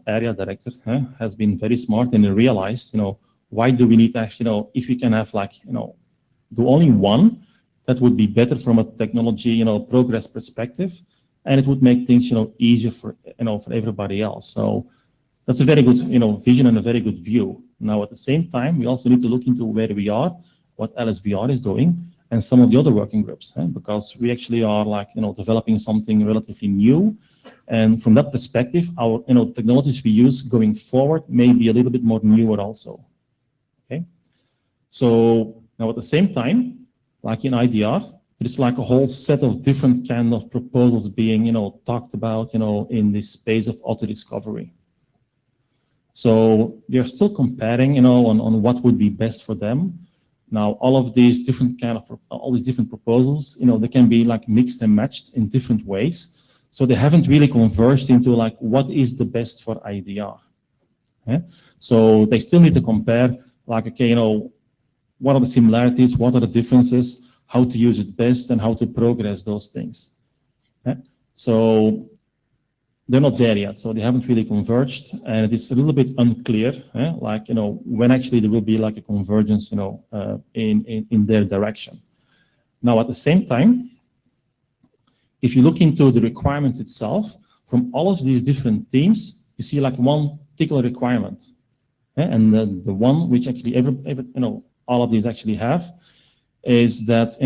area director has been very smart and realized, why do we need to actually, if we can have like, do only one, that would be better from a technology, progress perspective, and it would make things, easier for, for everybody else. So that's a very good, vision and a very good view. Now, at the same time, we also need to look into where we are, what Lsvr is doing, and some of the other working groups, because we actually are like, developing something relatively new. And from that perspective, our, technologies we use going forward may be a little bit more newer also. Okay. So now at the same time, like in IDR, there's like a whole set of different kind of proposals being, talked about, in this space of auto discovery. So they're still comparing, on what would be best for them. Now, all of these different all these different proposals, they can be like mixed and matched in different ways. So they haven't really converged into like, what is the best for IDR? Yeah? So they still need to compare, like, okay, what are the similarities? What are the differences? How to use it best and how to progress those things. Yeah? So they're not there yet, so they haven't really converged, and it is a little bit unclear, like, when actually there will be like a convergence, in their direction. Now, at the same time, if you look into the requirement itself, from all of these different teams, you see like one particular requirement, and the one which actually all of these actually have is that,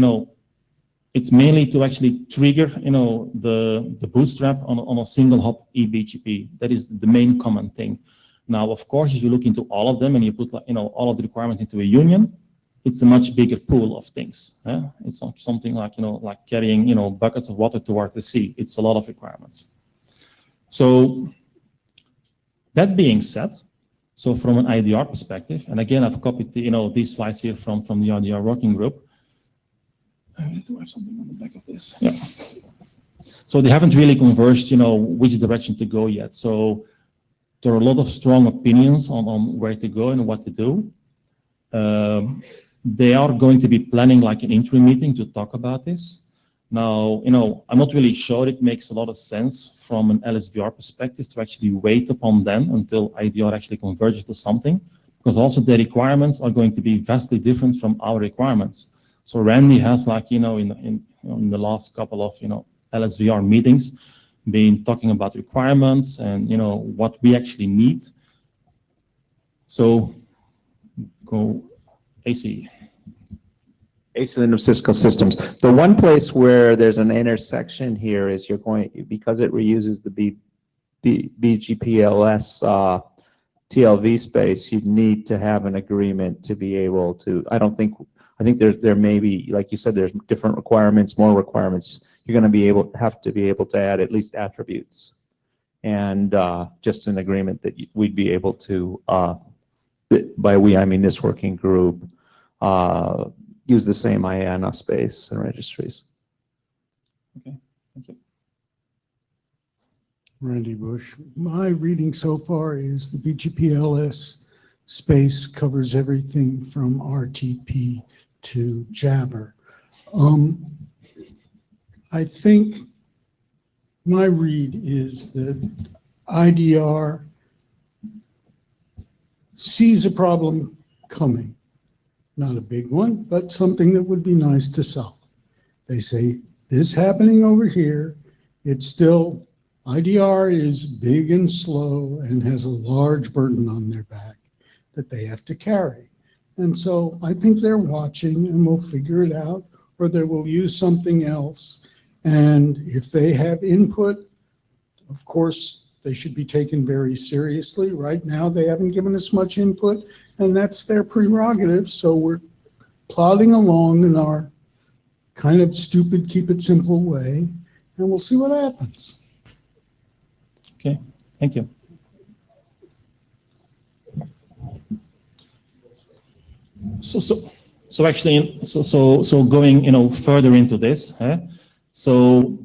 it's mainly to actually trigger, the bootstrap on a single hop eBGP. That is the main common thing. Now, of course, if you look into all of them and you put, all of the requirements into a union, it's a much bigger pool of things. It's something like, like carrying, buckets of water towards the sea. It's a lot of requirements. So that being said, so from an IDR perspective, and again, I've copied these slides here from the IDR working group. I do have something on the back of this. Yeah. So they haven't really converged, which direction to go yet. So there are a lot of strong opinions on where to go and what to do. They are going to be planning like an interim meeting to talk about this. Now, I'm not really sure it makes a lot of sense from an LSVR perspective to actually wait upon them until IDR actually converges to something, because also the requirements are going to be vastly different from our requirements. So Randy has, like, in the last couple of, LSVR meetings, been talking about requirements and, what we actually need. So go AC. ACE of Cisco systems. The one place where there's an intersection here is because it reuses the BGPLS TLV space, you need to have an agreement to be able to, I think there may be, like you said, there's different requirements, more requirements. You're going to have to be able to add at least attributes, and just an agreement that we'd be able to, by we I mean this working group, use the same IANA space and registries. Okay, thank you. Randy Bush. My reading so far is the BGPLS space covers everything from RTP to Jabber. I think my read is that IDR sees a problem coming. Not a big one, but something that would be nice to solve. They say, this happening over here, it's still, IDR is big and slow and has a large burden on their back that they have to carry. And so I think they're watching and will figure it out, or they will use something else. And if they have input, of course, they should be taken very seriously. Right now, they haven't given us much input, and that's their prerogative. So we're plodding along in our kind of stupid, keep it simple way, and we'll see what happens. Okay, thank you. So actually, going, further into this, so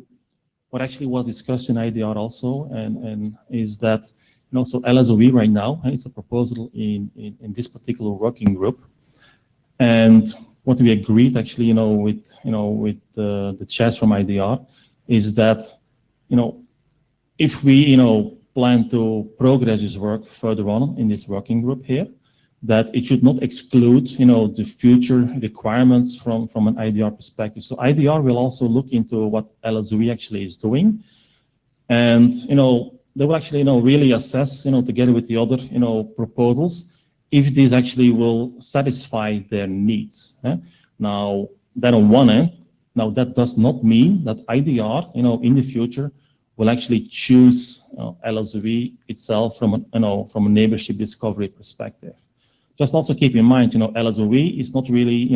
what actually was discussed in IDR also, and is that, so LSOE right now, it's a proposal in this particular working group, and what we agreed actually, with the chairs from IDR, is that, if we, plan to progress this work further on in this working group here, that it should not exclude, the future requirements from an IDR perspective. So IDR will also look into what LSOE actually is doing, and, they will actually, really assess, together with the other, proposals, if these actually will satisfy their needs. Now, that on one end. Now that does not mean that IDR, in the future will actually choose Lsvr itself from from a neighborship discovery perspective. Just also keep in mind, Lsvr is not really,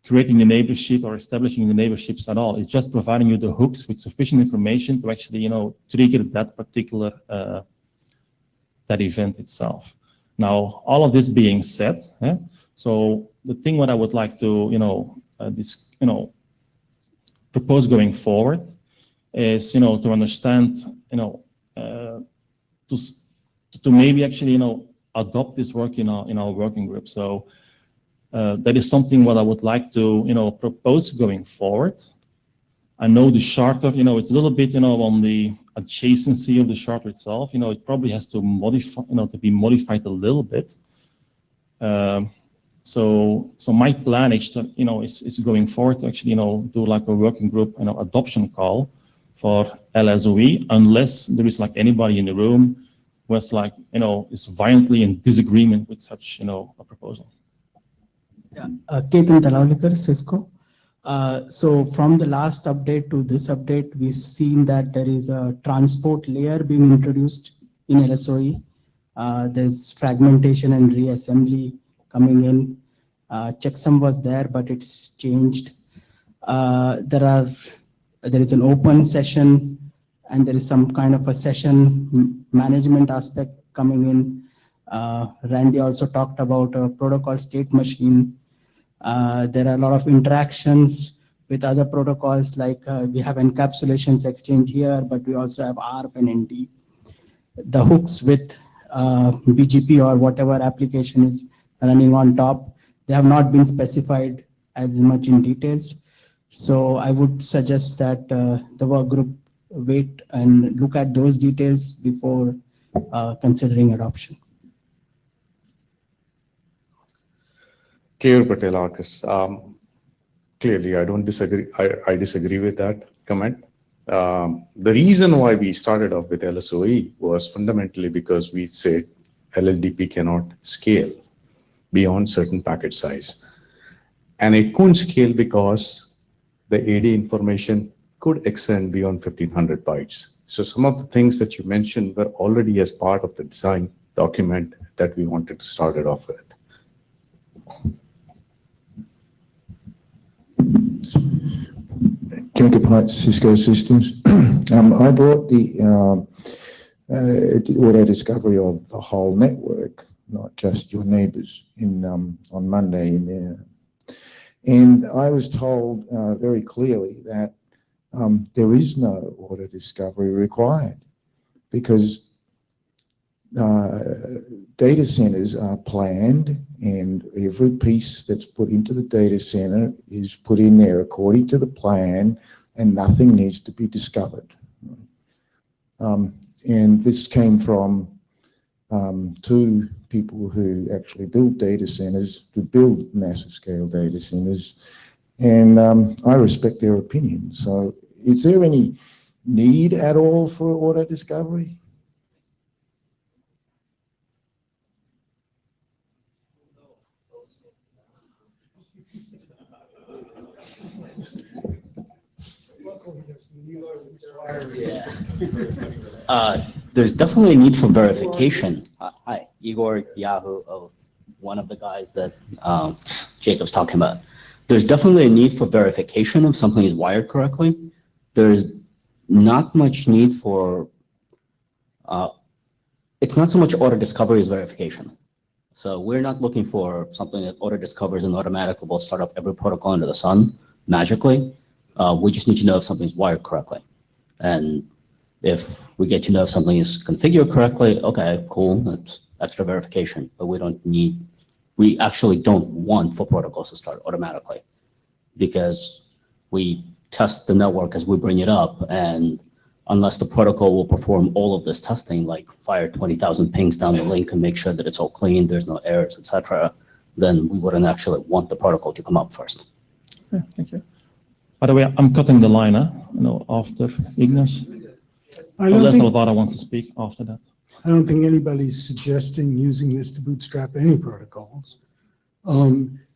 creating the neighborship or establishing the neighborships at all. It's just providing you the hooks with sufficient information to actually, trigger that particular that event itself. Now, all of this being said, so the thing what I would like to, propose going forward is, to understand, to maybe actually, adopt this work in our working group. So that is something what I would like to, propose going forward. I know the charter, it's a little bit, on the adjacency of the charter itself. It probably has to modify, to be modified a little bit. So my plan is to, is going forward to actually, do like a working group, adoption call for Lsvr, unless there is like anybody in the room who is like, is violently in disagreement with such, a proposal. Yeah, Ketan Talawlikar, Cisco. So from the last update to this update, we've seen that there is a transport layer being introduced in LSOE. There's fragmentation and reassembly coming in. Checksum was there, but it's changed. There is an open session, and there is some kind of a session management aspect coming in. Randy also talked about a protocol state machine. There are a lot of interactions with other protocols, like we have encapsulations exchange here, but we also have ARP and ND. The hooks with BGP or whatever application is running on top, they have not been specified as much in details. So I would suggest that the work group wait and look at those details before considering adoption. Keyur Patel, Arcus. Clearly, I don't disagree. I disagree with that comment. The reason why we started off with LSOE was fundamentally because we said LLDP cannot scale beyond certain packet size. And it couldn't scale because the AD information could extend beyond 1500 bytes. So some of the things that you mentioned were already as part of the design document that we wanted to start it off with. Counterpart Cisco Systems. I brought the auto discovery of the whole network, not just your neighbors, on Monday in there. And I was told very clearly that there is no auto discovery required because data centers are planned and every piece that's put into the data center is put in there according to the plan and nothing needs to be discovered. And this came from two people who actually build data centers, to build massive scale data centers. And I respect their opinion. So is there any need at all for auto discovery? There's definitely a need for verification. Hi, Igor Yahoo, of one of the guys that Jacob's talking about. There's definitely a need for verification if something is wired correctly. There's not much need for, it's not so much auto discovery as verification. So we're not looking for something that auto discovers and automatically will start up every protocol under the sun magically. We just need to know if something's wired correctly. And if we get to know if something is configured correctly, okay, cool, that's extra verification. But we actually don't want for protocols to start automatically because we test the network as we bring it up. And unless the protocol will perform all of this testing, like fire 20,000 pings down the link and make sure that it's all clean, there's no errors, etc., then we wouldn't actually want the protocol to come up first. Okay, thank you. By the way, I'm cutting the line, after Ignace. Unless Alvaro wants to speak after that. I don't think anybody's suggesting using this to bootstrap any protocols.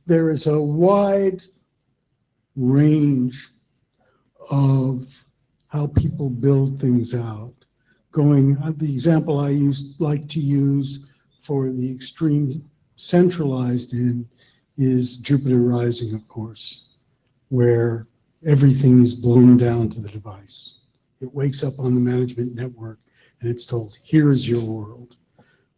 There is a wide range of how people build things out. The example I like to use for the extreme centralized end is Jupiter Rising, of course, where everything is blown down to the device. It wakes up on the management network and it's told, here is your world.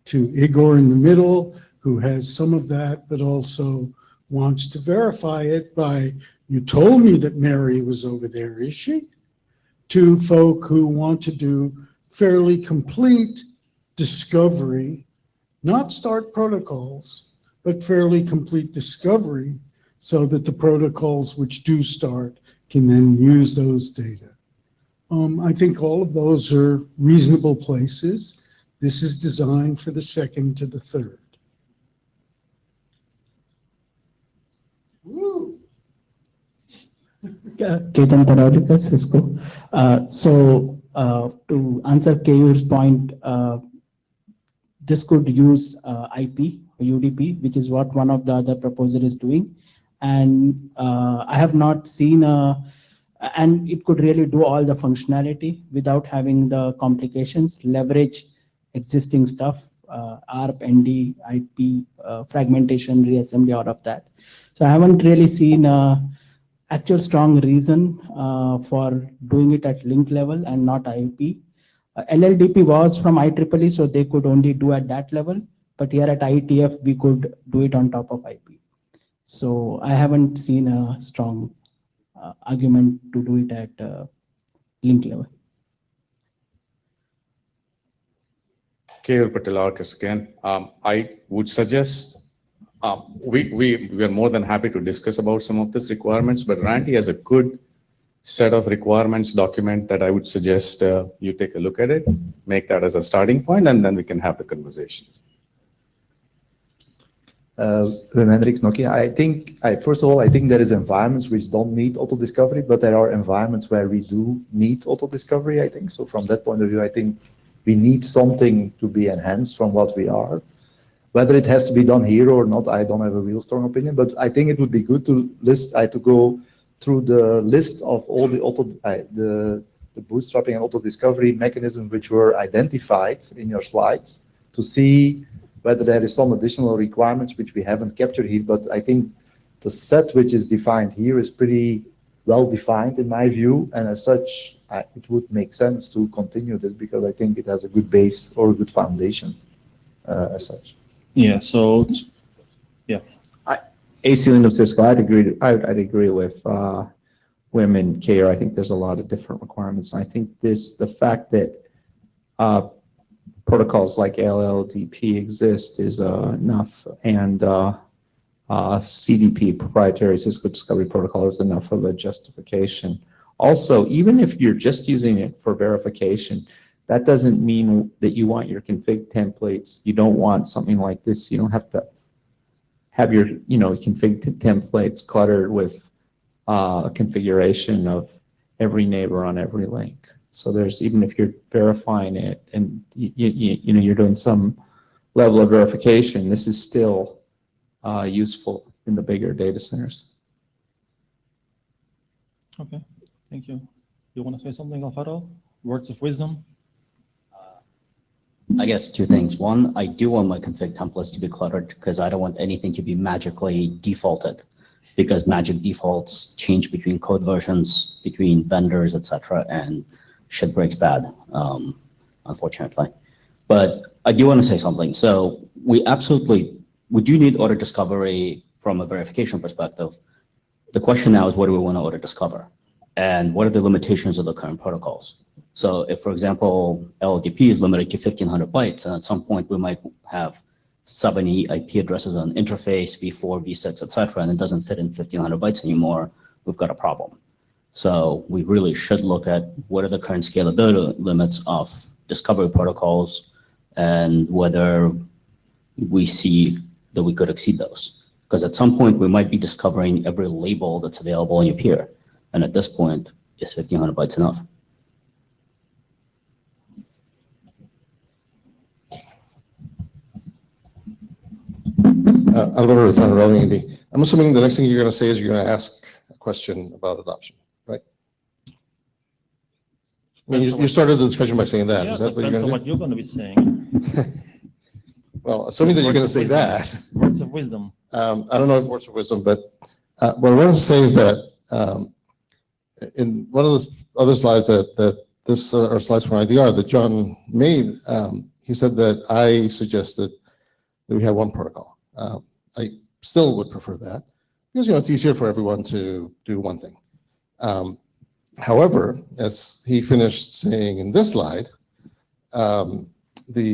To Igor in the middle, who has some of that, but also wants to verify it by, you told me that Mary was over there, is she? To folk who want to do fairly complete discovery, not start protocols, but fairly complete discovery so that the protocols which do start can then use those data. I think all of those are reasonable places. This is designed for the second to the third. Woo! Ketan Taraudikar, Cisco. To answer Keyur's point, this could use IP or UDP, which is what one of the other proposers is doing. And I have not seen and it could really do all the functionality without having the complications, leverage existing stuff, ARP, ND, IP, fragmentation, reassembly, all of that. So I haven't really seen actual strong reason for doing it at link level and not IOP. LLDP was from IEEE, so they could only do at that level. But here at IETF, we could do it on top of IP. So I haven't seen a strong argument to do it at link level. Keyur Patel again. I would suggest we are more than happy to discuss about some of these requirements, but Randy has a good set of requirements document that I would suggest you take a look at it, make that as a starting point, and then we can have the conversation. Hendricks, Nokia. I think, first of all, I think there is environments which don't need auto-discovery, but there are environments where we do need auto-discovery, I think. So from that point of view, I think we need something to be enhanced from what we are. Whether it has to be done here or not, I don't have a real strong opinion, but I think it would be good to to go through the list of all the bootstrapping and auto-discovery mechanisms which were identified in your slides to see whether there is some additional requirements which we haven't captured here. But I think the set which is defined here is pretty well defined in my view, and as such, it would make sense to continue this because I think it has a good base or a good foundation as such. Yeah, so, yeah. AC Lindum Cisco, I'd agree with Wim and Keyur. I think there's a lot of different requirements. And I think the fact that protocols like LLDP exist is enough, and CDP, proprietary Cisco Discovery Protocol, is enough of a justification. Also, even if you're just using it for verification, that doesn't mean that you want your config templates. You don't want something like this. You don't have to have your config templates cluttered with a configuration of every neighbor on every link. So there's, even if you're verifying it and you're doing some level of verification, this is still useful in the bigger data centers. Okay, thank you. You want to say something, Alfredo? Words of wisdom? I guess two things. One, I do want my config templates to be cluttered because I don't want anything to be magically defaulted, because magic defaults change between code versions, between vendors, etc., and shit breaks bad, unfortunately. But I do want to say something. So we do need auto discovery from a verification perspective. The question now is, what do we want to auto discover? And what are the limitations of the current protocols? So if, for example, LLDP is limited to 1,500 bytes, and at some point we might have 70 IP addresses on interface, v4, v6, etc., and it doesn't fit in 1,500 bytes anymore, we've got a problem. So we really should look at what are the current scalability limits of discovery protocols and whether we see that we could exceed those. Because at some point we might be discovering every label that's available on your peer. And at this point, is 1,500 bytes enough? I'll go to the rolling. I'm assuming the next thing you're going to say is you're going to ask question about adoption, right? I mean, you started the discussion by saying that. Yeah, Is that what you're depends on going what you're going to be saying. Well, assuming that you're going to say that, Words of wisdom. I don't know if words of wisdom, but what I want to say is that in one of the other slides that this are slides from IDR that John made, he said that I suggested that we have one protocol. I still would prefer that because it's easier for everyone to do one thing. However, as he finished saying in this slide, the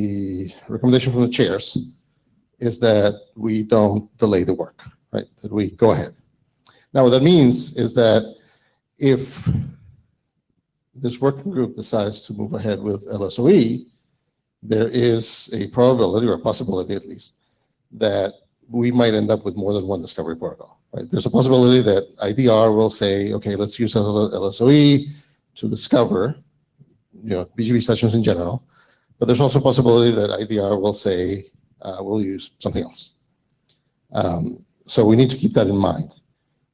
recommendation from the chairs is that we don't delay the work, right? That we go ahead. Now, what that means is that if this working group decides to move ahead with LSOE, there is a probability or a possibility at least that we might end up with more than one discovery protocol, right? There's a possibility that IDR will say, okay, let's use LSOE to discover, BGP sessions in general. But there's also a possibility that IDR will say, we'll use something else. So we need to keep that in mind.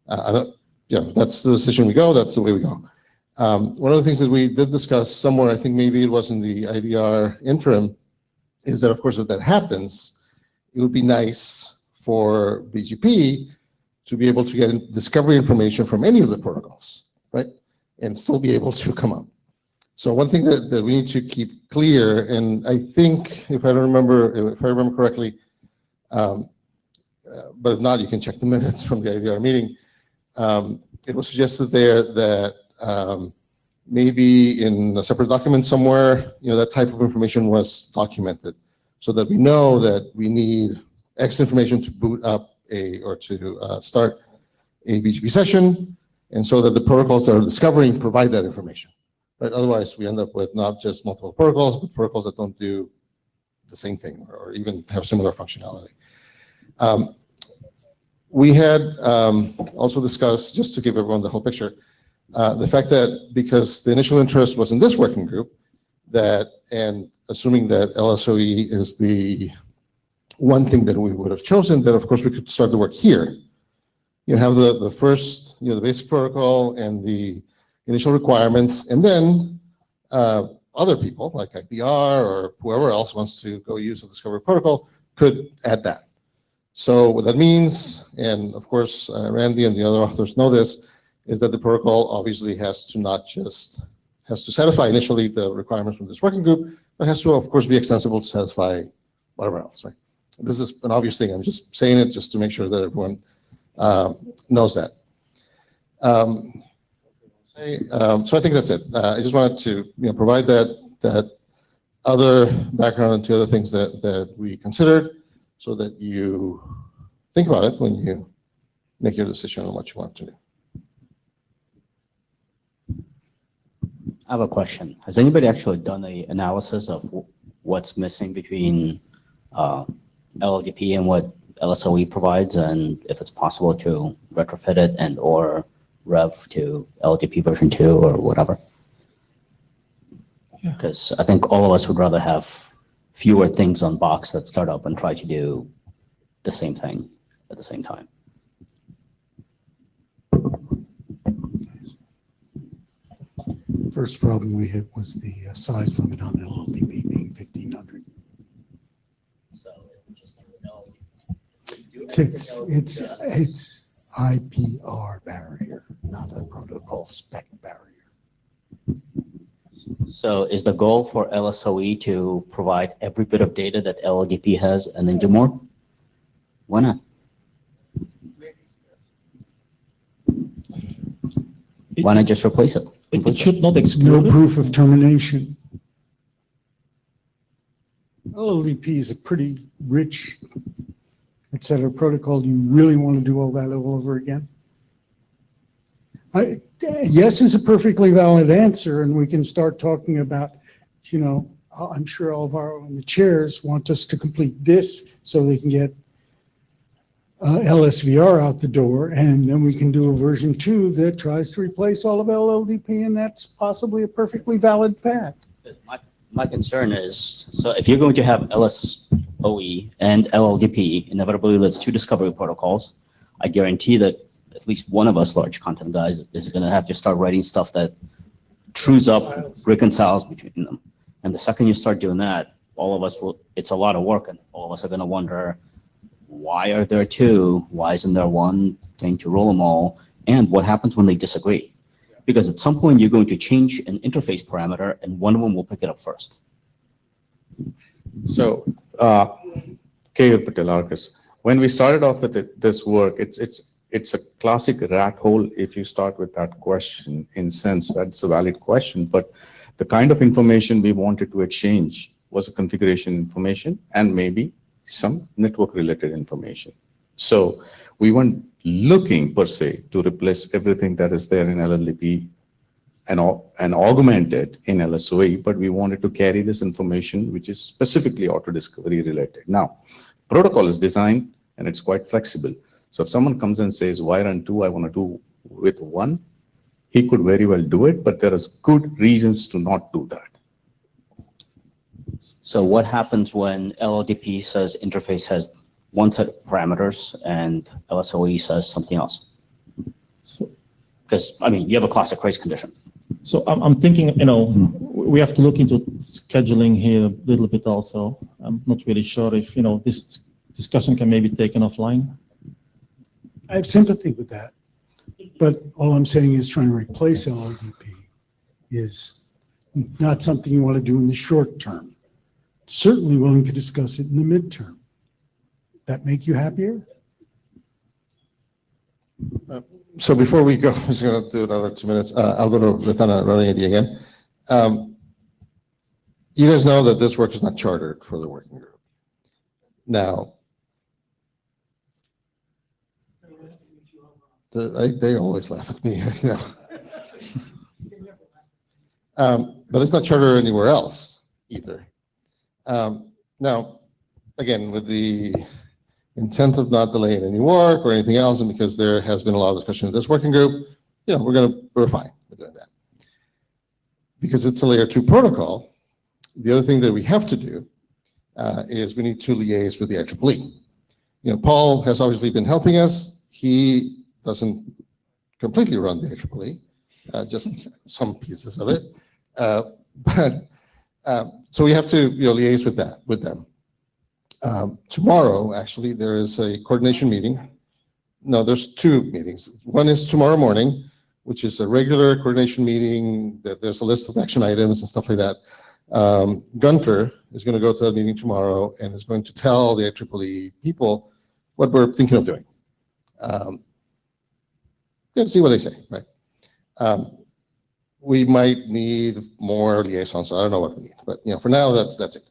That's the decision we go, that's the way we go. One of the things that we did discuss somewhere, I think maybe it was in the IDR interim, is that of course if that happens, it would be nice for BGP to be able to get discovery information from any of the protocols, right? And still be able to come up. So one thing that we need to keep clear, and I think if I remember correctly, but if not, you can check the minutes from the IDR meeting. It was suggested there that maybe in a separate document somewhere, that type of information was documented so that we know that we need X information to boot up or to start a BGP session, and so that the protocols that are discovering provide that information. Right? Otherwise, we end up with not just multiple protocols, but protocols that don't do the same thing or even have similar functionality. We had also discussed, just to give everyone the whole picture, the fact that because the initial interest was in this working group, and assuming that LSOE is the one thing that we would have chosen, that of course we could start the work here. You have the first, the basic protocol and the initial requirements, and then other people like IDR or whoever else wants to go use the discovery protocol could add that. So what that means, and of course Randy and the other authors know this, is that the protocol obviously has to satisfy initially the requirements from this working group, but has to of course be extensible to satisfy whatever else, right? This is an obvious thing. I'm just saying it just to make sure that everyone knows that. So I think that's it. I just wanted to provide that other background to other things that we considered so that you think about it when you make your decision on what you want to do. I have a question. Has anybody actually done an analysis of what's missing between LLDP and what LSOE provides, and if it's possible to retrofit it and or rev to LLDP version 2 or whatever? Because I think all of us would rather have fewer things on box that start up and try to do the same thing at the same time. First problem we hit was the size limit on LLDP being 1,500. So just It's IPR barrier, not a protocol spec barrier. So is the goal for LSOE to provide every bit of data that LLDP has and then do more? Why not? Why not just replace it? It should not No exclude. proof of termination. LLDP is a pretty rich, et cetera, protocol. Do you really want to do all that all over again? Yes is a perfectly valid answer, and we can start talking about, I'm sure all of the chairs want us to complete this so they can get LSVR out the door, and then we can do a version 2 that tries to replace all of LLDP, and that's possibly a perfectly valid path. My concern is, so if you're going to have LSOE and LLDP, inevitably that's 2 discovery protocols. I guarantee that at least one of us large content guys is going to have to start writing stuff that trues up, reconciles between them. And the second you start doing that, all of us will, it's a lot of work, and all of us are going to wonder, why are there two? Why isn't there one thing to roll them all? And what happens when they disagree? Because at some point you're going to change an interface parameter and one of them will pick it up first. So, Keyur Patel, Arcus, when we started off with this work, it's a classic rat hole if you start with that question. In sense, that's a valid question, but the kind of information we wanted to exchange was a configuration information and maybe some network related information. So we weren't looking per se to replace everything that is there in LLDP and augment it in LSOE, but we wanted to carry this information which is specifically auto discovery related. Now, protocol is designed and it's quite flexible. So if someone comes and says, why run two, I want to do with one, he could very well do it, but there is good reasons to not do that. So what happens when LLDP says interface has one set of parameters and LSOE says something else? Because, I mean, you have a classic race condition. So I'm thinking, we have to look into scheduling here a little bit also. I'm not really sure if, this discussion can maybe be taken offline. I have sympathy with that, but all I'm saying is trying to replace LLDP is not something you want to do in the short term. Certainly willing to discuss it in the midterm. That make you happier? So before we go, I'm just going to do another 2 minutes. I'll go to Lieutenant Rodriguez again. You guys know that this work is not chartered for the working group. Now, they always laugh at me. But it's not chartered anywhere else either. Now, again, with the intent of not delaying any work or anything else, and because there has been a lot of discussion in this working group, we're fine with doing that. Because it's a layer 2 protocol, the other thing that we have to do is we need to liaise with the IEEE. Paul has obviously been helping us. He doesn't completely run the IEEE, just some pieces of it. So we have to liaise with them. Tomorrow, actually, there is a coordination meeting. No, there's 2 meetings. One is tomorrow morning, which is a regular coordination meeting. There's a list of action items and stuff like that. Gunter is going to go to that meeting tomorrow and is going to tell the IEEE people what we're thinking of doing. See what they say, right? We might need more liaisons. I don't know what we need, but for now, that's it.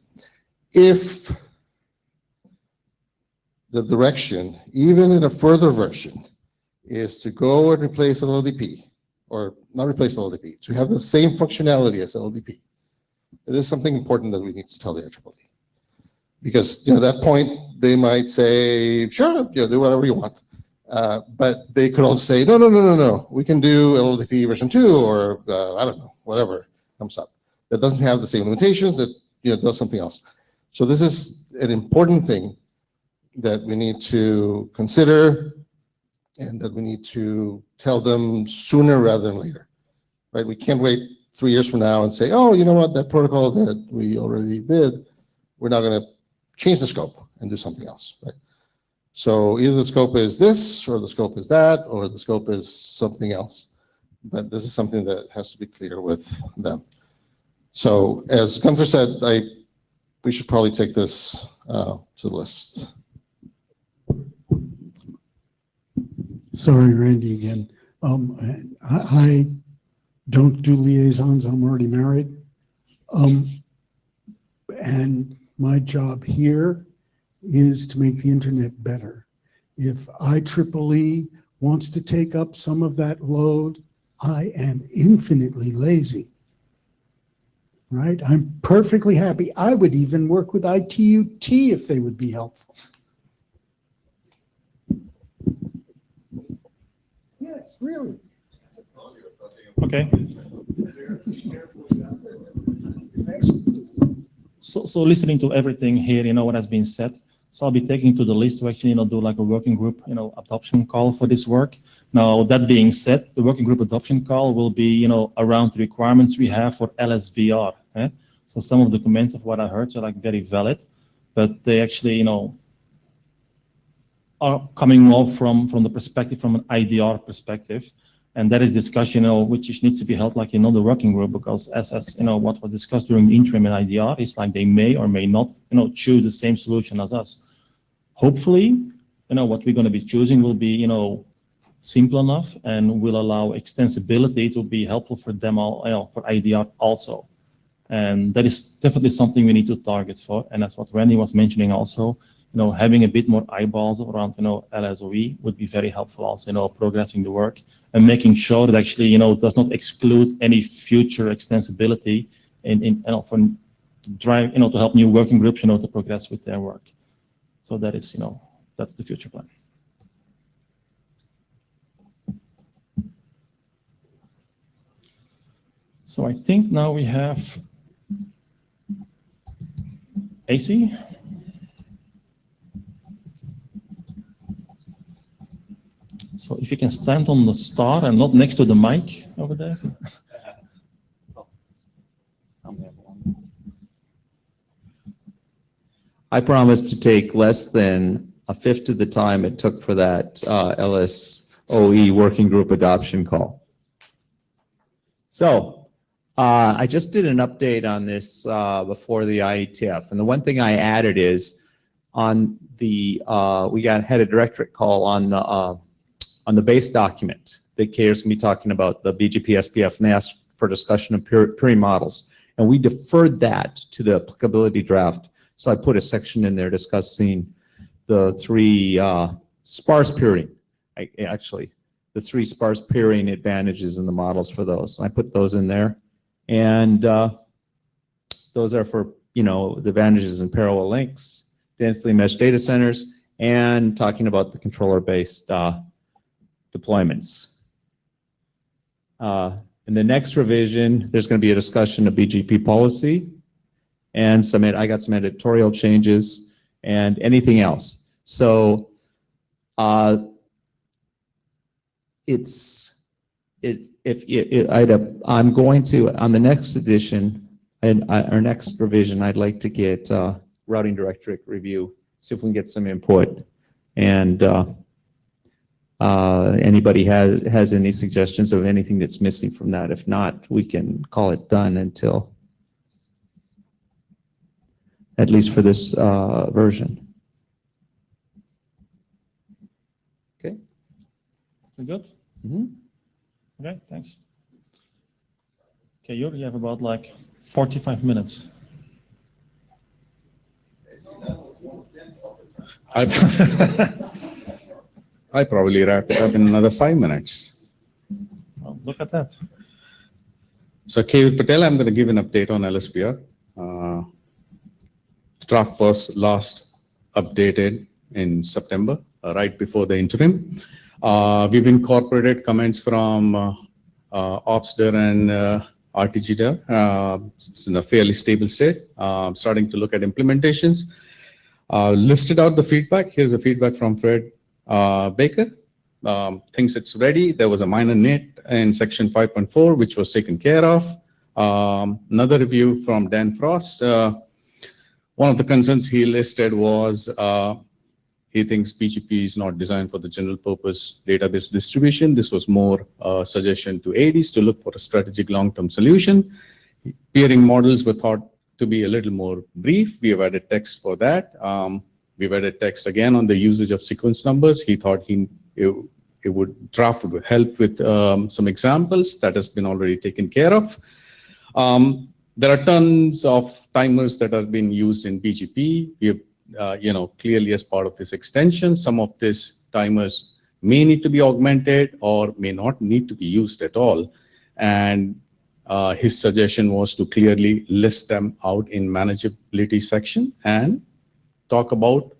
If the direction, even in a further version, is to go and replace LLDP, or not replace LLDP, to have the same functionality as LLDP, it is something important that we need to tell the IEEE. Because at that point, they might say, sure, do whatever you want. But they could also say, no, we can do LLDP version 2, or I don't know, whatever comes up. That doesn't have the same limitations, that does something else. So this is an important thing that we need to consider and that we need to tell them sooner rather than later, right? We can't wait 3 years from now and say, oh, you know what, that protocol that we already did, we're now going to change the scope and do something else, right? So either the scope is this, or the scope is that, or the scope is something else. But this is something that has to be clear with them. So as Gunther said, we should probably take this to the list. Sorry, Randy, again. I don't do liaisons. I'm already married. And my job here is to make the internet better. If IEEE wants to take up some of that load, I am infinitely lazy, right? I'm perfectly happy. I would even work with ITUT if they would be helpful. Yes, really. Okay. So listening to everything here, what has been said. So I'll be taking to the list to actually, do like a working group, adoption call for this work. Now, that being said, the working group adoption call will be, around the requirements we have for LSVR. So some of the comments of what I heard are like very valid, but they actually, are coming more from the perspective, from an IDR perspective. And that is discussion, which needs to be held like, the working group, because as what was discussed during the interim in IDR is like they may or may not, choose the same solution as us. Hopefully, what we're going to be choosing will be, simple enough and will allow extensibility to be helpful for them all, for IDR also. And that is definitely something we need to target for. And that's what Randy was mentioning also, having a bit more eyeballs around, LSOE would be very helpful also, progressing the work and making sure that actually, does not exclude any future extensibility for drive, to help new working groups, to progress with their work. So that is, that's the future plan. So I think now we have AC. So if you can stand on the star and not next to the mic over there. I promised to take less than a fifth of the time it took for that LSOE working group adoption call. So I just did an update on this before the IETF, and the one thing I added is on the we had a directorate call on the base document that CARE's going to be talking about the BGP SPF, and they asked for discussion of peering models, and we deferred that to the applicability draft. So I put a section in there discussing the three sparse peering, actually the three sparse peering advantages in the models for those. I put those in there. And those are for, the advantages in parallel links, densely meshed data centers, and talking about the controller-based deployments. In the next revision, there's going to be a discussion of BGP policy, and I got some editorial changes, and anything else. So I'm going to, on the next edition, and our next revision, I'd like to get routing directorate review, see if we can get some input. And anybody has any suggestions of anything that's missing from that? If not, we can call it done until, at least for this version. Okay. We good? Mm-hmm. Okay, thanks. Okay, you have about like 45 minutes. I probably wrap it up in another 5 minutes. Well, look at that. So Kevin Patel, I'm going to give an update on LSPR. Draft was last updated in September, right before the interim. We've incorporated comments from OpsDir and RTGDir. It's in a fairly stable state. Starting to look at implementations. Listed out the feedback. Here's the feedback from Fred Baker. Thinks it's ready. There was a minor nit in section 5.4, which was taken care of. Another review from Dan Frost. One of the concerns he listed was he thinks BGP is not designed for the general purpose database distribution. This was more a suggestion to ADs to look for a strategic long-term solution. Peering models were thought to be a little more brief. We have added text for that. We've added text again on the usage of sequence numbers. He thought it would draft would help with some examples. That has been already taken care of. There are tons of timers that are being used in BGP. We have, clearly as part of this extension, some of these timers may need to be augmented or may not need to be used at all. And his suggestion was to clearly list them out in manageability section and talk about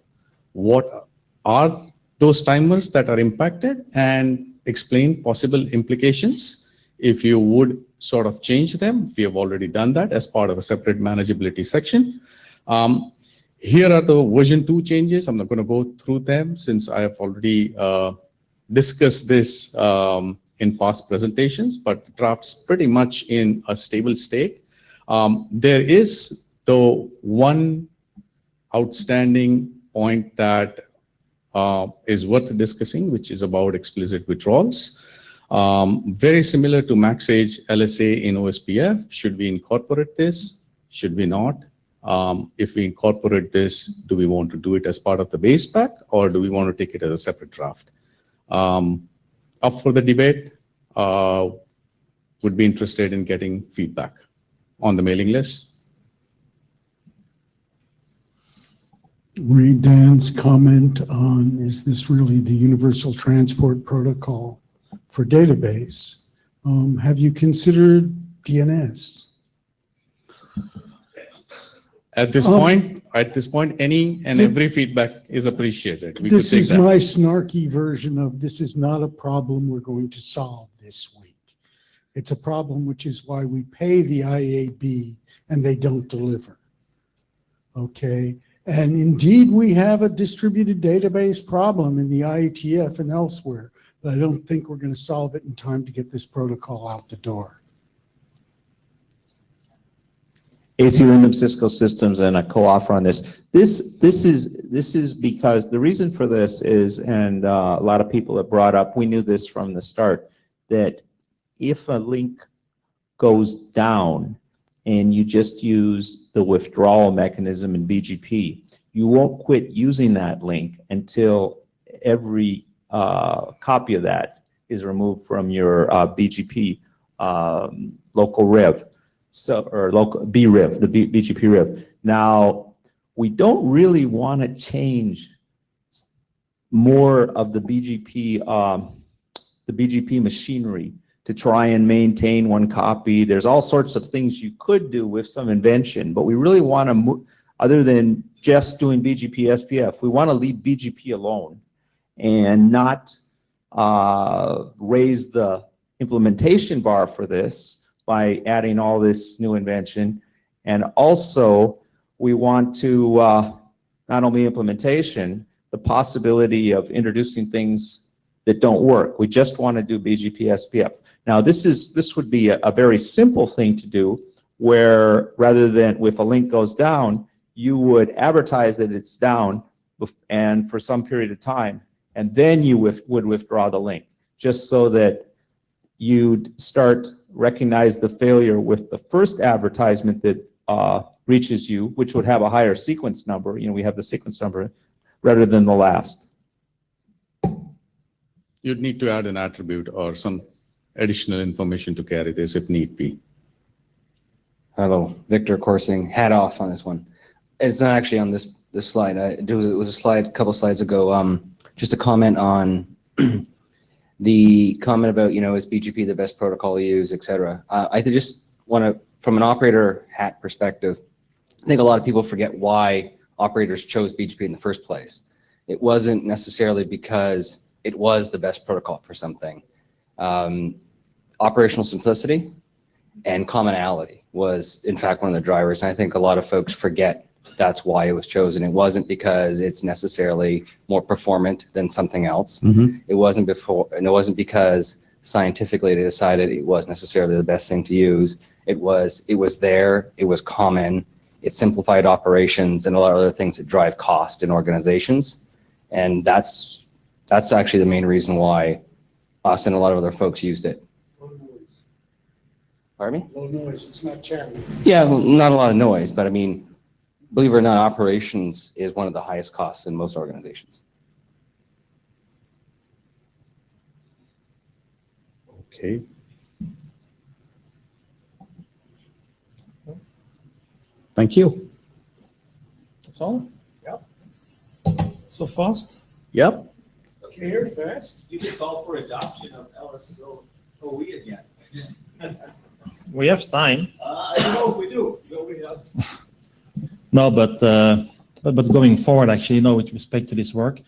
what are those timers that are impacted and explain possible implications if you would sort of change them. We have already done that as part of a separate manageability section. Here are the version 2 changes. I'm not going to go through them since I have already discussed this in past presentations, but the draft's pretty much in a stable state. There is, though, one outstanding point that is worth discussing, which is about explicit withdrawals. Very similar to MaxAge LSA in OSPF. Should we incorporate this? Should we not? If we incorporate this, do we want to do it as part of the base pack, or do we want to take it as a separate draft? Up for the debate. Would be interested in getting feedback on the mailing list. Read Dan's comment on, is this really the universal transport protocol for database? Have you considered DNS? At this point, any and every feedback is appreciated. We could This take is that. my snarky version of, this is not a problem we're going to solve this week. It's a problem, which is why we pay the IAB and they don't deliver. Okay, and indeed we have a distributed database problem in the IETF and elsewhere, but I don't think we're going to solve it in time to get this protocol out the door. AC Linux Cisco Systems and a co-offer on this. This is because the reason for this is, and a lot of people have brought up, we knew this from the start, that if a link goes down and you just use the withdrawal mechanism in BGP, you won't quit using that link until every copy of that is removed from your BGP local RIV. So, or local BRIV, the BGP RIV. Now, we don't really want to change more of the BGP machinery to try and maintain one copy. There's all sorts of things you could do with some invention, but we really want to move, other than just doing BGP SPF, we want to leave BGP alone and not raise the implementation bar for this by adding all this new invention. And also, we want to, not only implementation, the possibility of introducing things that don't work. We just want to do BGP SPF. Now, this would be a very simple thing to do, where rather than if a link goes down, you would advertise that it's down and for some period of time, and then you would withdraw the link, just so that you'd start recognize the failure with the first advertisement that reaches you, which would have a higher sequence number. You know, we have the sequence number rather than the last. You'd need to add an attribute or some additional information to carry this if need be. Hello, Victor Coursing, hat off on this one. It's not actually on this slide. It was a slide a couple slides ago. Just a comment on the comment about, you know, is BGP the best protocol to use, et cetera. I just want to, from an operator hat perspective, I think a lot of people forget why operators chose BGP in the first place. It wasn't necessarily because it was the best protocol for something. Operational simplicity and commonality was, in fact, one of the drivers. And I think a lot of folks forget that's why it was chosen. It wasn't because it's necessarily more performant than something else. It wasn't because scientifically they decided it was necessarily the best thing to use. It was there, it was common, it simplified operations and a lot of other things that drive cost in organizations. And that's actually the main reason why us and a lot of other folks used it. Low noise. Pardon me? Low noise, it's not chatting. Yeah, well, not a lot of noise, but I mean, believe it or not, operations is one of the highest costs in most organizations. Okay. Thank you. That's all? Yep. So fast? Yep. Okay, here fast. You could call for adoption of LSOE again. We have time. I don't know if we do. No, but going forward, actually, you know, with respect to this work,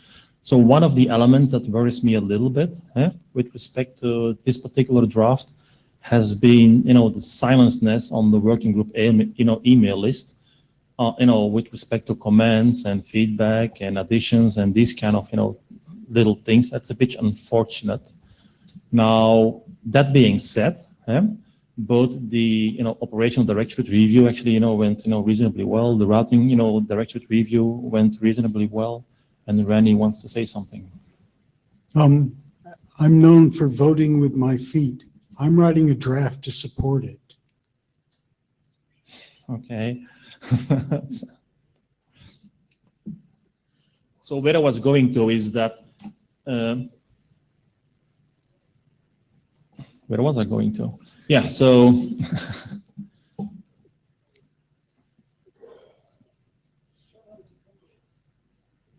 so one of the elements that worries me a little bit, with respect to this particular draft, has been, you know, the silenceness on the working group, email list, with respect to comments and feedback and additions and these kind of, little things. That's a bit unfortunate. Now, that being said, both the operational directorate review actually went reasonably well. The routing directorate review went reasonably well. And Randy wants to say something. I'm known for voting with my feet. I'm writing a draft to support it. Okay. So where I was going to is that, where was I going to? Yeah, so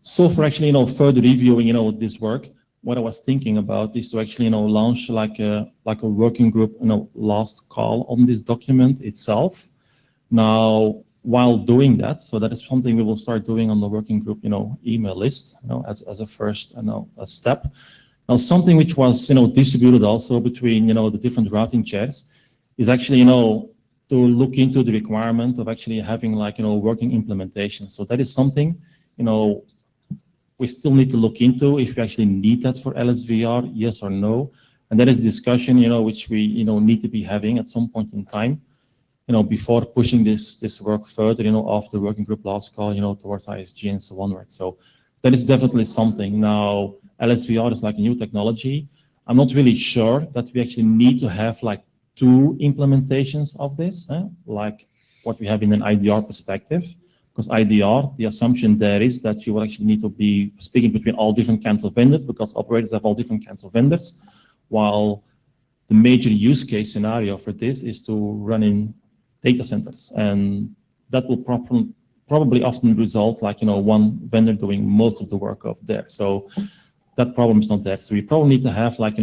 so for actually further reviewing this work, what I was thinking about is to actually launch like a working group last call on this document itself. Now, while doing that, so that is something we will start doing on the working group email list as a first a step. Now, something which was distributed also between the different routing chairs is actually to look into the requirement of actually having like working implementation. So that is something we still need to look into if we actually need that for LSVR, yes or no. And that is a discussion which we need to be having at some point in time before pushing this work further after the working group last call towards ISG and so onward. So that is definitely something. Now LSVR is like a new technology. I'm not really sure that we actually need to have like 2 implementations of this, like what we have in an IDR perspective. Because IDR, the assumption there is that you will actually need to be speaking between all different kinds of vendors, because operators have all different kinds of vendors, while the major use case scenario for this is to run in data centers. And that will probably often result like, one vendor doing most of the work over there. So that problem is not there. So we probably need to have like,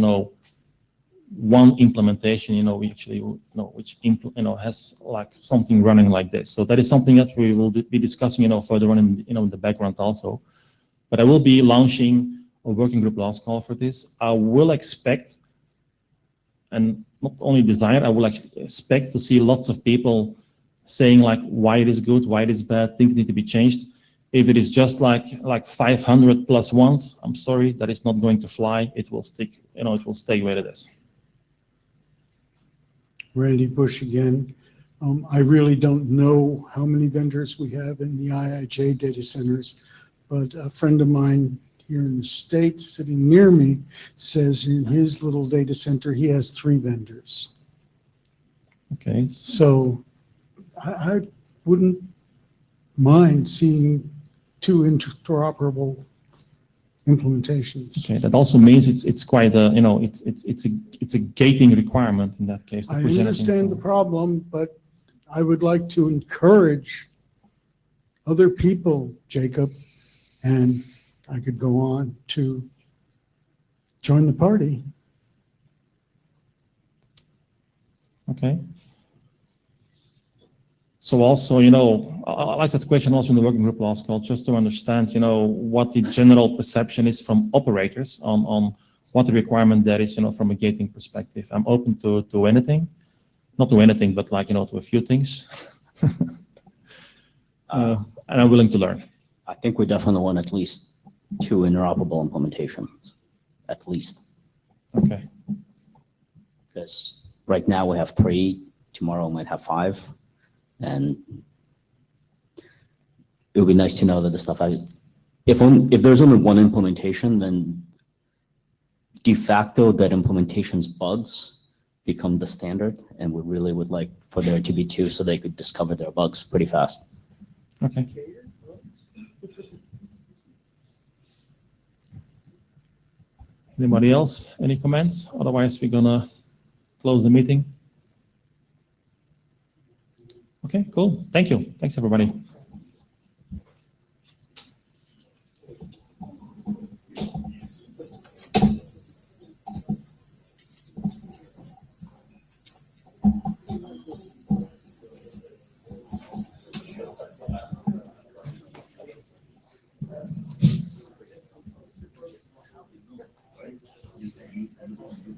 one implementation, we actually, which has like something running like this. So that is something that we will be discussing, further on in the background also. But I will be launching a working group last call for this. I will expect, and not only desire, I will actually expect to see lots of people saying like why it is good, why it is bad, things need to be changed. If it is just like 500 plus ones, I'm sorry, that is not going to fly. It will stick, it will stay where it is. Randy Bush again. I really don't know how many vendors we have in the IIJ data centers, but a friend of mine here in the States sitting near me says in his little data center, he has 3 vendors. Okay. So I wouldn't mind seeing 2 interoperable implementations. Okay, that also means it's quite a it's a gating requirement in that case. I understand the problem, but I would like to encourage other people, Jacob, and I could go on to join the party. Okay. So also, I like that question also in the working group last call, just to understand, what the general perception is from operators on what the requirement there is, from a gating perspective. I'm open to anything, not to anything, but like, to a few things. And I'm willing to learn. I think we definitely want at least 2 interoperable implementations, at least. Okay. Because right now we have 3, tomorrow we might have 5. And it would be nice to know that the stuff, if there's only 1 implementation, then de facto that implementation's bugs become the standard, and we really would like for there to be 2 so they could discover their bugs pretty fast. Okay. Anybody else? Any comments? Otherwise, we're gonna close the meeting. Okay, cool. Thank you. Thanks, everybody.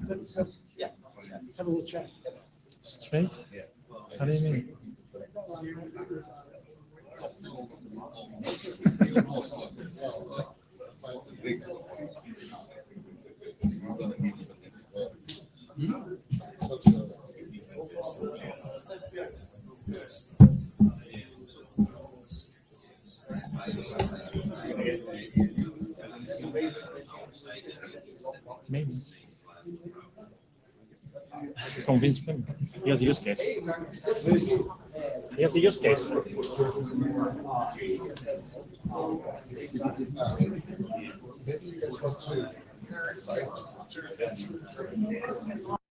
Let's have a little chat. Straight? How do you mean? Maybe. Convince him. He has a use case. He has a use case. Maybe you guys want to